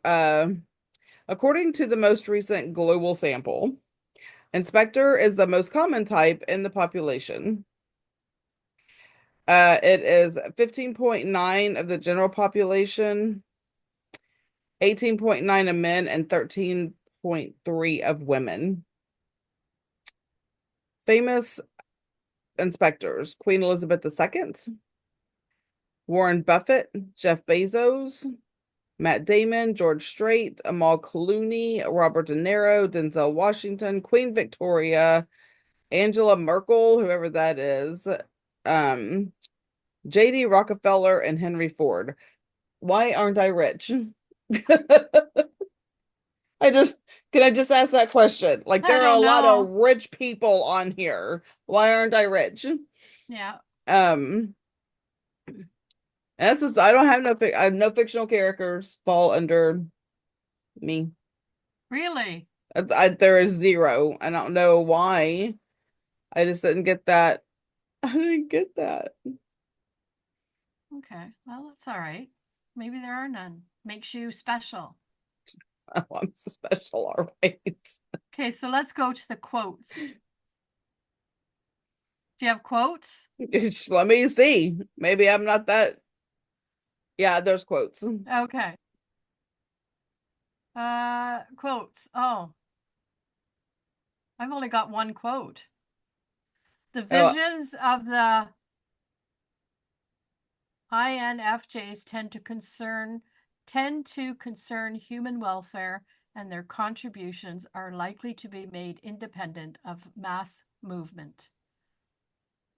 according to the most recent global sample, inspector is the most common type in the population. It is 15.9 of the general population, 18.9 of men, and 13.3 of women. Famous inspectors: Queen Elizabeth II, Warren Buffett, Jeff Bezos, Matt Damon, George Strait, Amal Clooney, Robert De Niro, Denzel Washington, Queen Victoria, Angela Merkel, whoever that is, um, JD Rockefeller, and Henry Ford. Why aren't I rich? I just can I just ask that question? Like I there are a don't lot of know. rich people on here. Why aren't I rich? Yeah, Um, that's just I don't have I have no fictional characters fall under me. really? There is zero. I don't know why. I just didn't get that. I didn't get that. Okay, well, that's all right. Maybe there are none. Makes you special. Oh, I'm special, all right. Okay, so let's go to the quotes. Do you have quotes? Let me see. Maybe I'm not that. Yeah, there's quotes. Okay. Quotes. Oh, I've only got one quote. The Oh, visions of the INFJs tend to concern human welfare, and their contributions are likely to be made independent of mass movement.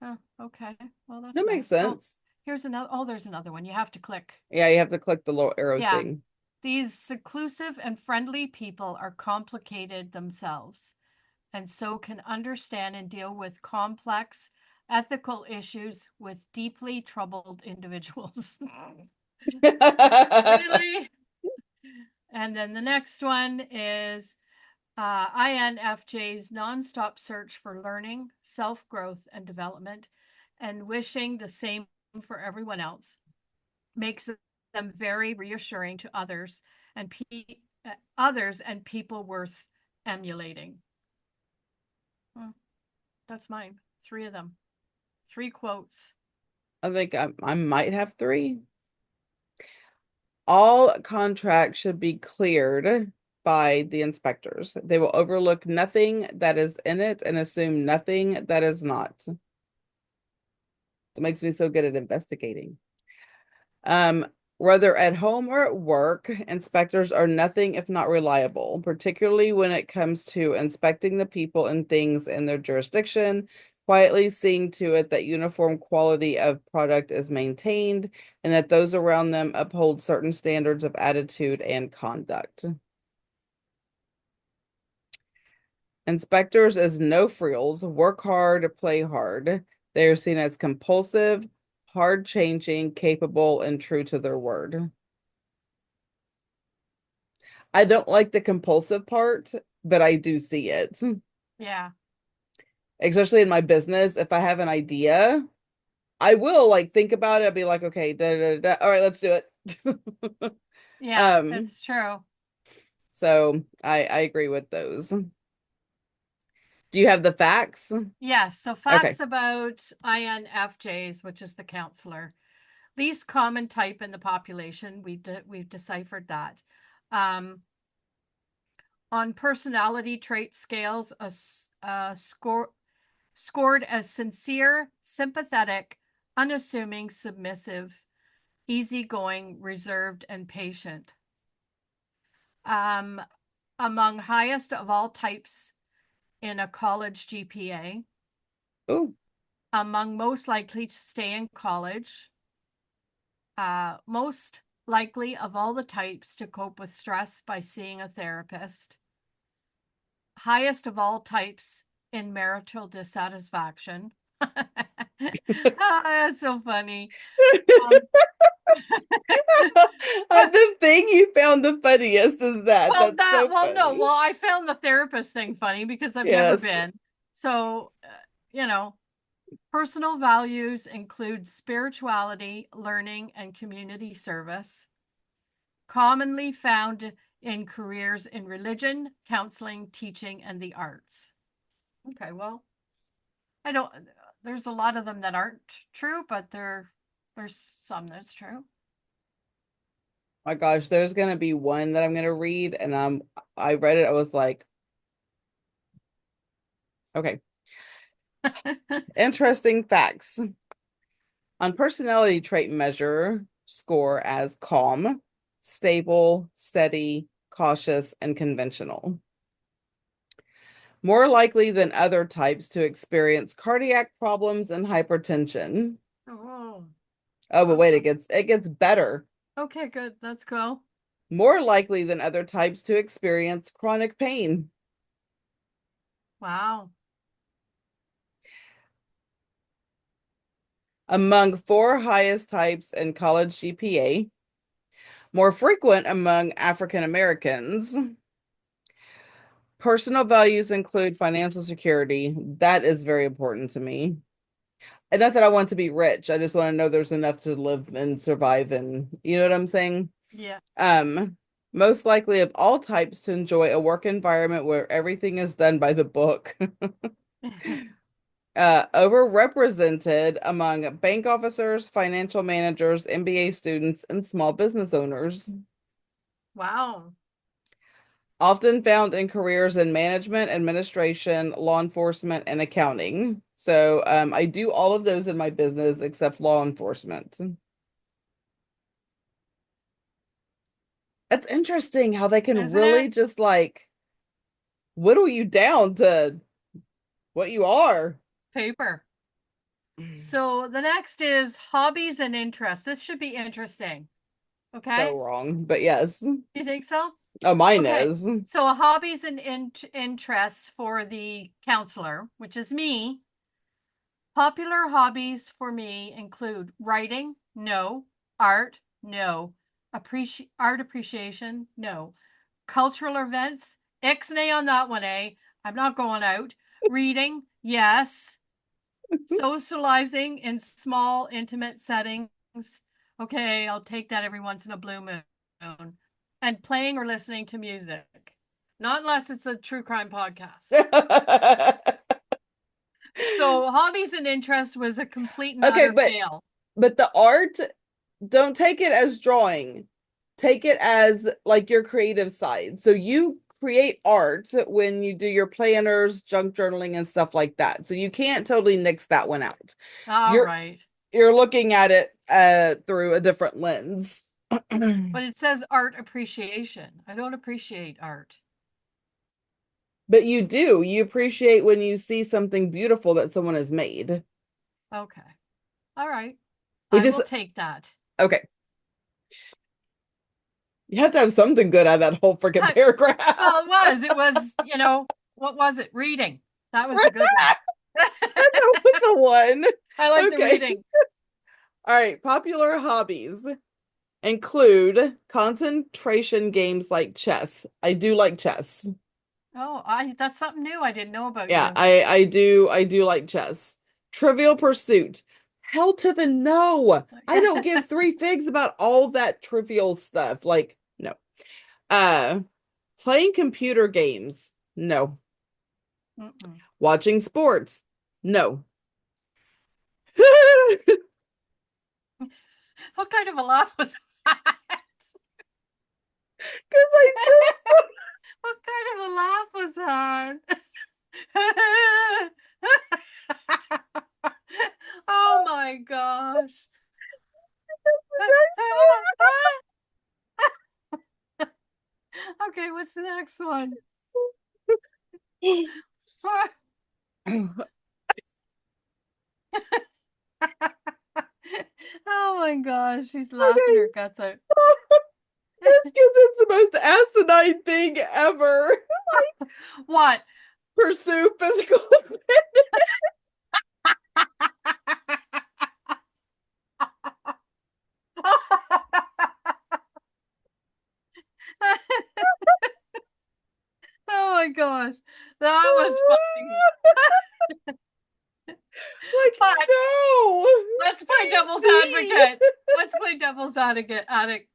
Oh, okay. Well, that that's makes nice. Oh, sense. here's another. Oh, there's another one. You have to click. Yeah, you have to click the little arrow Yeah. thing. These seclusive and friendly people are complicated themselves, and so can understand and deal with complex ethical issues with deeply troubled individuals. Really? And then the next one is INFJ's nonstop search for learning, self growth, and development, and wishing the same for everyone else makes them very reassuring to others and people worth emulating. Hmm, that's mine. Three of them. Three quotes. I think I might have three. All contracts should be cleared by the inspectors. They will overlook nothing that is in it and assume nothing that is not. It makes me so good at investigating. Um, Whether at home or at work, inspectors are nothing if not reliable, particularly when it comes to inspecting the people and things in their jurisdiction, quietly seeing to it that uniform quality of product is maintained and that those around them uphold certain standards of attitude and conduct. Inspectors as no frills, work hard, play hard. They are seen as compulsive, hard changing, capable, and true to their word. I don't like the compulsive part, but I do see it. Yeah. Especially in my business, if I have an idea, I will like think about it. I'll be like, okay, da, da, da. All right, let's do it. Yeah, Um, that's true. so I agree with those. Do you have the facts? Yes, so Okay. facts about INFJs, which is the counselor. Least common type in the population. We've deciphered that. Um, on personality trait scales, scored as sincere, sympathetic, unassuming, submissive, easygoing, reserved, and patient. Um, among highest of all types in a college GPA, Oh, among most likely to stay in college, most likely of all the types to cope with stress by seeing a therapist, highest of all types in marital dissatisfaction. That's so funny. Um, the thing you found the funniest is that. That's so no, funny. I found the therapist thing funny because I've never Yes. been. So, you know, personal values include spirituality, learning, and community service, commonly found in careers in religion, counseling, teaching, and the arts. Okay, well, I don't, there's a lot of them that aren't true, but there's some that's true. My gosh, there's gonna be one that I'm gonna read, and I read it, I was like, okay. Interesting facts. On personality trait measure, score as calm, stable, steady, cautious, and conventional. More likely than other types to experience cardiac problems and hypertension. Oh, Oh, but wait, awesome. it gets better. Okay, good. That's cool. More likely than other types to experience chronic pain. Wow. Among four highest types in college GPA, more frequent among African Americans. Personal values include financial security. That is very important to me. And not that I want to be rich. I just want to know there's enough to live and survive and you know what I'm saying? Yeah. Um, Most likely of all types to enjoy a work environment where everything is done by the book. Overrepresented among bank officers, financial managers, MBA students, and small business owners. Wow. Often found in careers in management, administration, law enforcement, and accounting. So I do all of those in my business except law enforcement. It's interesting how they can Isn't it? really just like whittle you down to what you are. Paper. So the next is hobbies and interests. This should be interesting. So Okay. wrong, but yes. You think so? Oh, mine Okay. is. So hobbies and interests for the counselor, which is me. Popular hobbies for me include writing, no. Art, no. Art appreciation, no. Cultural events, ixnay on that one, eh? I'm not going out. Reading, yes. Socializing in small, intimate settings. Okay, I'll take that every once in a blue moon. And playing or listening to music. Not unless it's a true crime podcast. So hobbies and interests was a complete and Okay, utter but fail. the art, don't take it as drawing. Take it as like your creative side. So you create art when you do your planners, junk journaling, and stuff like that. So you can't totally nix that one out. All You're right. you're looking at it through a different lens. But it says art appreciation. I don't appreciate art. But you do. You appreciate when you see something beautiful that someone has made. Okay. All right. We I just will take that. okay. You have to have something good out of that whole freaking paragraph. Well, it was. It was, what was it? Reading. That was a good one. That was the one. I like the Okay. reading. All right. Popular hobbies include concentration games like chess. I do like chess. Oh, I that's something new I didn't know about Yeah, you. I do like chess. Trivial Pursuit. Hell to the no. I don't give three figs about all that trivial stuff. Like, no. Uh, Playing computer games. No. Mm-mm. Watching sports. No. Because What kind of a laugh was that? I just What kind of a laugh was that? Oh my gosh. Okay, what's the next one? Oh my gosh, she's laughing her okay. guts out. It's because it's the most asinine thing ever. What? Pursue physical Oh my gosh, that was funny. like But no. let's play devil's PC advocate. Let's play devil's advocate advocate.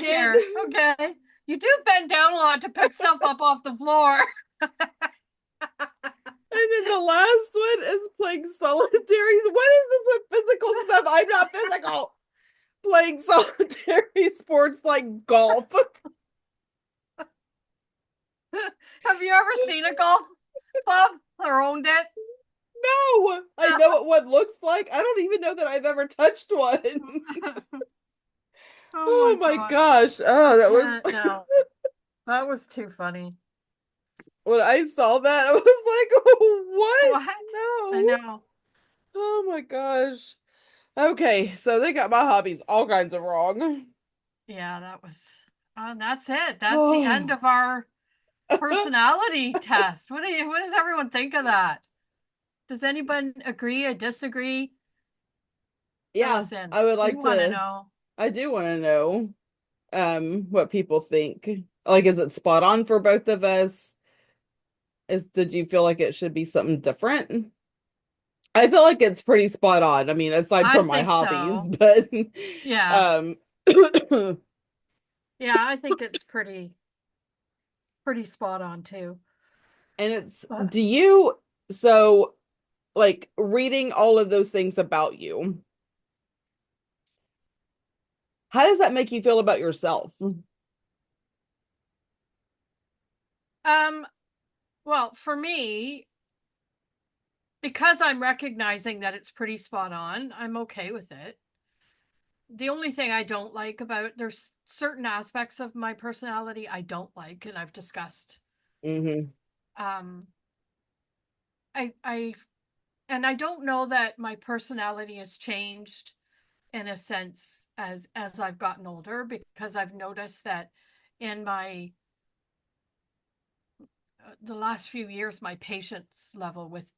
here. Okay. You do bend down a lot to pick stuff up off the floor. And then the last one is playing solitaire. What is this with physical stuff? I'm not physical. Playing solitary sports like golf. Have you ever seen a golf club or owned it? No, I know what one looks like. I don't even know that I've ever touched one. Oh Oh my my God. gosh. I Oh, that was can't. No, that was too funny. when I saw that, I was like, oh, what? What? I No. know. Oh my gosh. Okay, so they got my hobbies all kinds of wrong. Yeah, that was. That's it. That's the end Oh. of our personality test. What does everyone think of that? Does anyone agree or disagree? Fill Yeah, us in. I would We like want to to know. I do want to know what people think. Like, is it spot on for both of us? Did you feel like it should be something different? I feel like it's pretty spot on. I mean, aside I from my think hobbies, so. but Yeah. um Yeah, I think it's pretty spot on too. and it's But do you so like reading all of those things about you, how does that make you feel about yourself? um well, for me, because I'm recognizing that it's pretty spot on, I'm okay with it. The only thing I don't like about there's certain aspects of my personality I don't like and I've discussed. Hmm. Um I and I don't know that my personality has changed in a sense as I've gotten older because I've noticed that in my the last few years my patience level with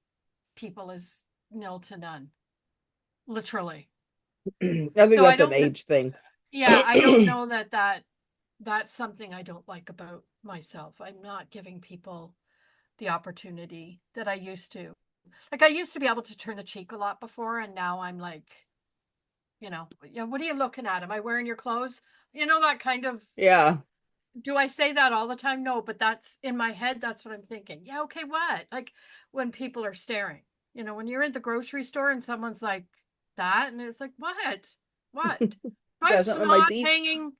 people is nil to none, literally. I think So I that's an don't age thing. yeah, I don't know that's something I don't like about myself. I'm not giving people the opportunity that I used to. Like I used to be able to turn the cheek a lot before, and now I'm like, yeah, what are you looking at? Am I wearing your clothes? That kind of, Yeah. do I say that all the time? No, but that's in my head, that's what I'm thinking. Yeah, okay, what? Like when people are staring, when you're in the grocery store and someone's like that, and it's like, what? What? Do I have Got something in my snot teeth. hanging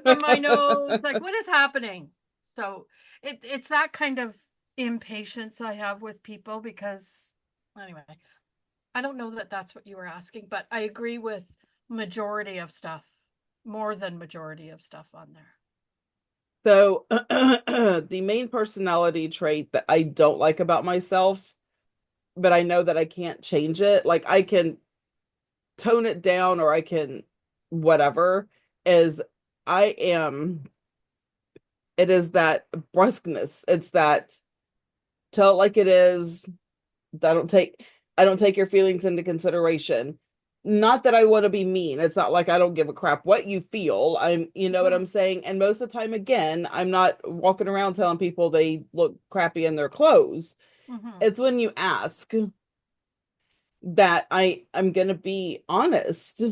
from my nose? Like, what is happening? So it's that kind of impatience I have with people because, anyway, I don't know that that's what you were asking, but I agree with majority of stuff, more than majority of stuff on there. So, the main personality trait that I don't like about myself, but I know that I can't change it, like I can tone it down or I can whatever, is I am, it is that brusqueness. It's that tell it like it is. I don't take I don't take your feelings into consideration. Not that I want to be mean. It's not like I don't give a crap what you feel. You know what Mm-hmm. I'm saying? And most of the time, again, I'm not walking around telling people they look crappy in their clothes. Mm-hmm. It's when you ask. that I'm going to be honest,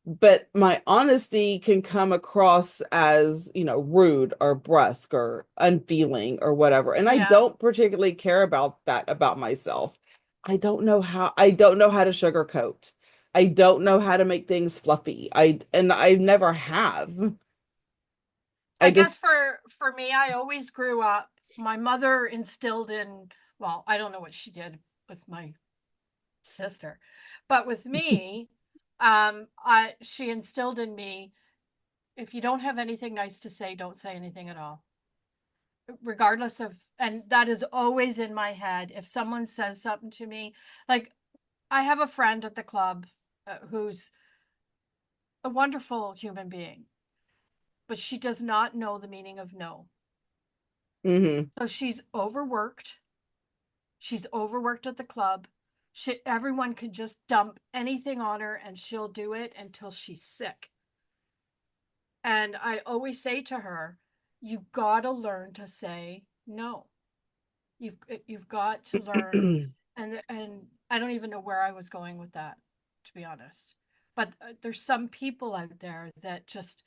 but my honesty can come across as, rude or brusque or unfeeling or whatever. And I Yeah. don't particularly care about that about myself. I don't know how to sugarcoat. I don't know how to make things fluffy. I never have. I I guess just for me, I always grew up. My mother instilled in, well, I don't know what she did with my sister, but with me, I she instilled in me, if you don't have anything nice to say, don't say anything at all, regardless of, and that is always in my head. If someone says something to me, like I have a friend at the club who's a wonderful human being, but she does not know the meaning of no. hmm So she's overworked at the club. Everyone can just dump anything on her and she'll do it until she's sick. And I always say to her, you gotta learn to say no. You've got to learn. And I don't even know where I was going with that, to be honest. But there's some people out there that just,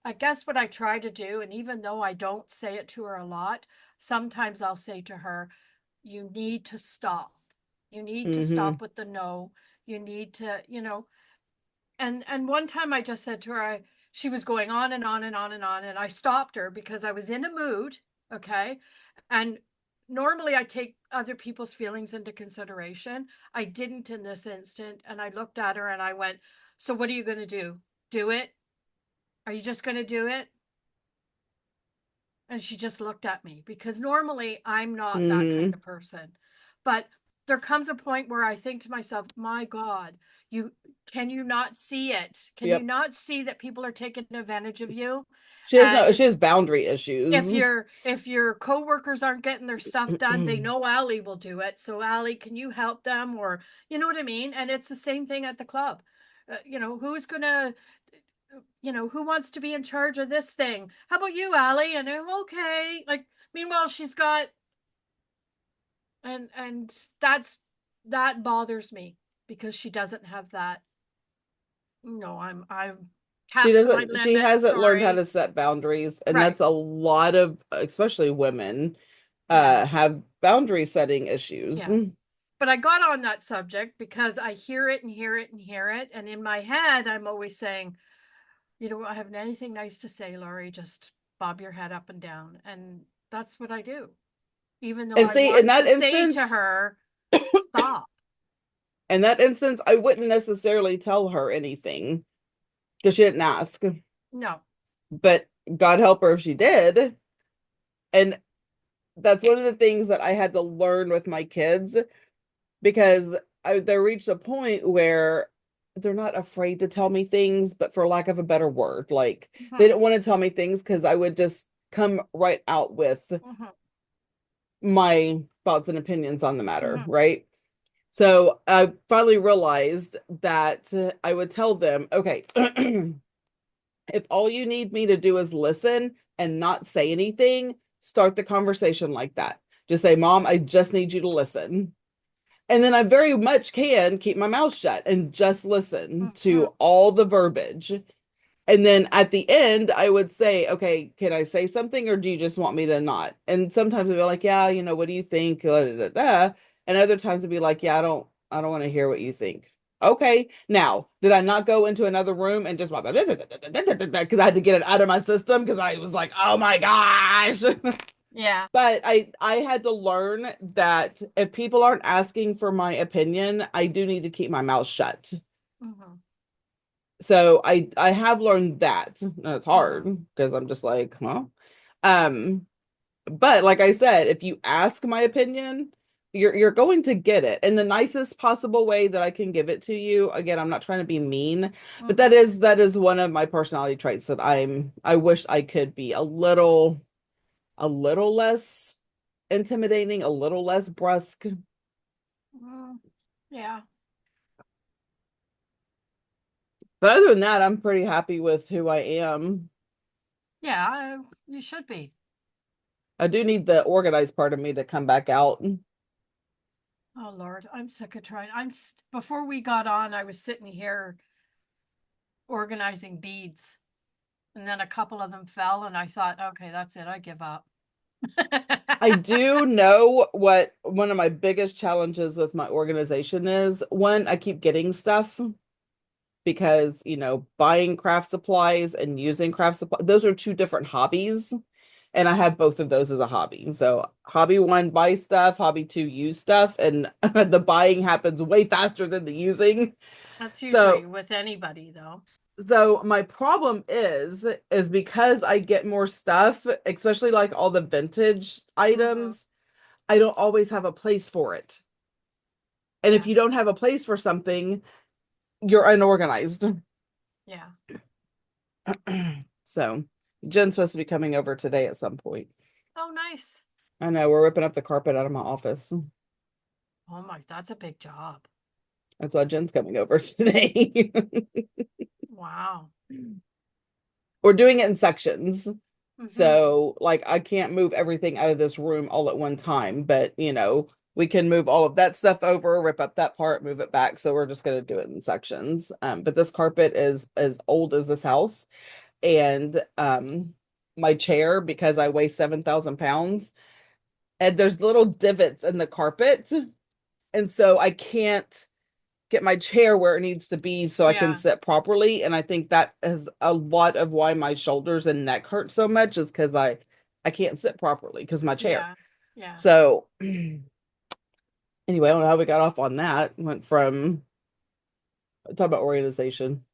I guess what I try to do, and even though I don't say it to her a lot, sometimes I'll say to her, you need to stop. You need to hmm stop with the no. You need to, and one time I just said to her, she was going on and on and on and on, and I stopped her because I was in a mood, okay? And normally I take other people's feelings into consideration. I didn't in this instant, and I looked at her and I went, so what are you going to do? Do it? Are you just going to do it? And she just looked at me because normally I'm not that kind hmm of person. But there comes a point where I think to myself, my God, you can you not see it? Can you Yep. not see that people are taking advantage of you? She has no, If she has boundary issues. if your coworkers aren't getting their stuff done, they know Allie will do it. So Allie, can you help them? Or you know what I mean? And it's the same thing at the club. Who's gonna who wants to be in charge of this thing? How about you, Allie? And okay. Like, meanwhile, she's got, and that bothers me because she doesn't have that. No, I'm capped to my She limit. hasn't learned how Sorry. to set boundaries, and Right. that's a lot of, especially women, Yeah. have boundary setting issues. Yeah. But I got on that subject because I hear it and hear it and hear it. And in my head, I'm always saying, you don't have anything nice to say, Laurie, just bob your head up and down. And that's what I do. Even though And I see, in want that to say to instance, her, stop. I wouldn't necessarily tell her anything because she didn't ask. No. But God help her if she did. And that's one of the things that I had to learn with my kids because they reached a point where they're not afraid to tell me things, but for lack of a better word, like they Mm-hmm. didn't want to tell me things because I would just come right out with Mm-hmm. my thoughts and opinions on the matter, Mm-hmm. right? So I finally realized that I would tell them, okay, if all you need me to do is listen and not say anything, start the conversation like that. Just say, Mom, I just need you to listen. And then I very much can keep my mouth shut and just listen Mm-hmm. to all the verbiage. And then at the end, I would say, okay, can I say something or do you just want me to not? And sometimes I'd be like, yeah, what do you think? Da, da, da, da. And other times I'd be like, yeah, I don't want to hear what you think. Okay. Now, did I not go into another room and just because I had to get it out of my system because I was like, oh my gosh. Yeah. But I had to learn that if people aren't asking for my opinion, I do need to keep my mouth shut. Mm-hmm. So I have learned that. And it's Mm-hmm. hard because I'm just like, huh? Um, but like I said, if you ask my opinion, you're going to get it in the nicest possible way that I can give it to you. Again, I'm not trying to be mean, but that Mm-hmm. is one of my personality traits that I wish I could be a little less intimidating, a little less brusque. Mm-hmm. Yeah. But other than that, I'm pretty happy with who I am. Yeah. You should be. I do need the organized part of me to come back out. Oh Lord, I'm sick of trying. Before we got on, I was sitting here organizing beads, and then a couple of them fell, and I thought, okay, that's it. I give up. I do know what one of my biggest challenges with my organization is. One, I keep getting stuff because, buying craft supplies and using craft supplies, those are two different hobbies. And I have both of those as a hobby. So, hobby one, buy stuff, hobby two, use stuff. And the buying happens way faster than the using. That's So, usually with anybody, though. so my problem is because I get more stuff, especially like all the vintage Mm-hmm. items, I don't always have a place for it. And if Yeah, you don't have a place for something, you're unorganized. yeah. So Jen's supposed to be coming over today at some point. Oh, nice. I know we're ripping up the carpet out of my office. Oh my, that's a big job. That's why Jen's coming over today. Wow. We're doing it in sections. Mm-hmm. So, like, I can't move everything out of this room all at one time, but we can move all of that stuff over, rip up that part, move it back. So we're just going to do it in sections. But this carpet is as old as this house, and my chair, because I weigh 7,000 pounds, and there's little divots in the carpet, and so I can't get my chair where it needs to be so I can Yeah, sit properly. And I think that is a lot of why my shoulders and neck hurt so much, is because I can't sit properly because of my chair. yeah, yeah. So anyway, I don't know how we got off on that. Went from talk about organization.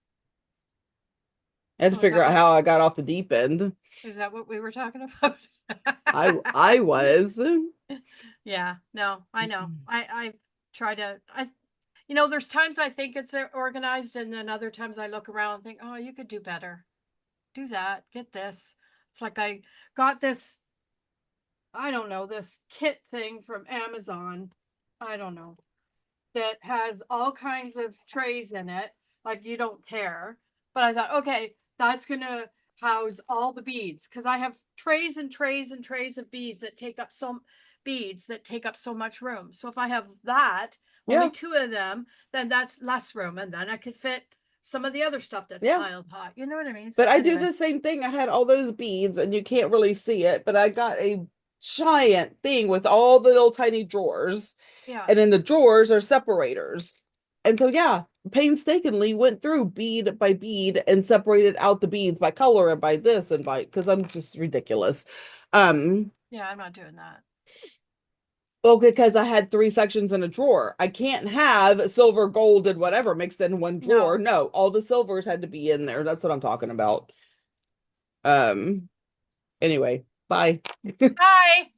I had to Oh, is figure that out what how I got off the deep end. is that what we were talking about? I was. Yeah, no, I know. I try to there's times I think it's organized, and then other times I look around and think, oh, you could do better. Do that. Get this. It's like I got this, I don't know, this kit thing from Amazon. I don't know. That has all kinds of trays in it, like you don't care. But I thought, okay, that's gonna house all the beads because I have trays and trays and trays of beads that take up so much room. So if I have that, Yeah, only two of them, then that's less room, and then I could fit some of the other stuff that's yeah. piled high. You know what I mean? But So I do anyway, the same thing. I had all those beads and you can't really see it, but I got a giant thing with all the little tiny drawers. yeah, And in the drawers are separators. And so, yeah, painstakingly went through bead by bead and separated out the beads by color and by this and by, because I'm just ridiculous. Um, yeah, I'm not doing that. well, because I had three sections in a drawer. I can't have silver, gold, and whatever mixed in one drawer. No. No, all the silvers had to be in there. That's what I'm talking about. Um, anyway, bye. Hi.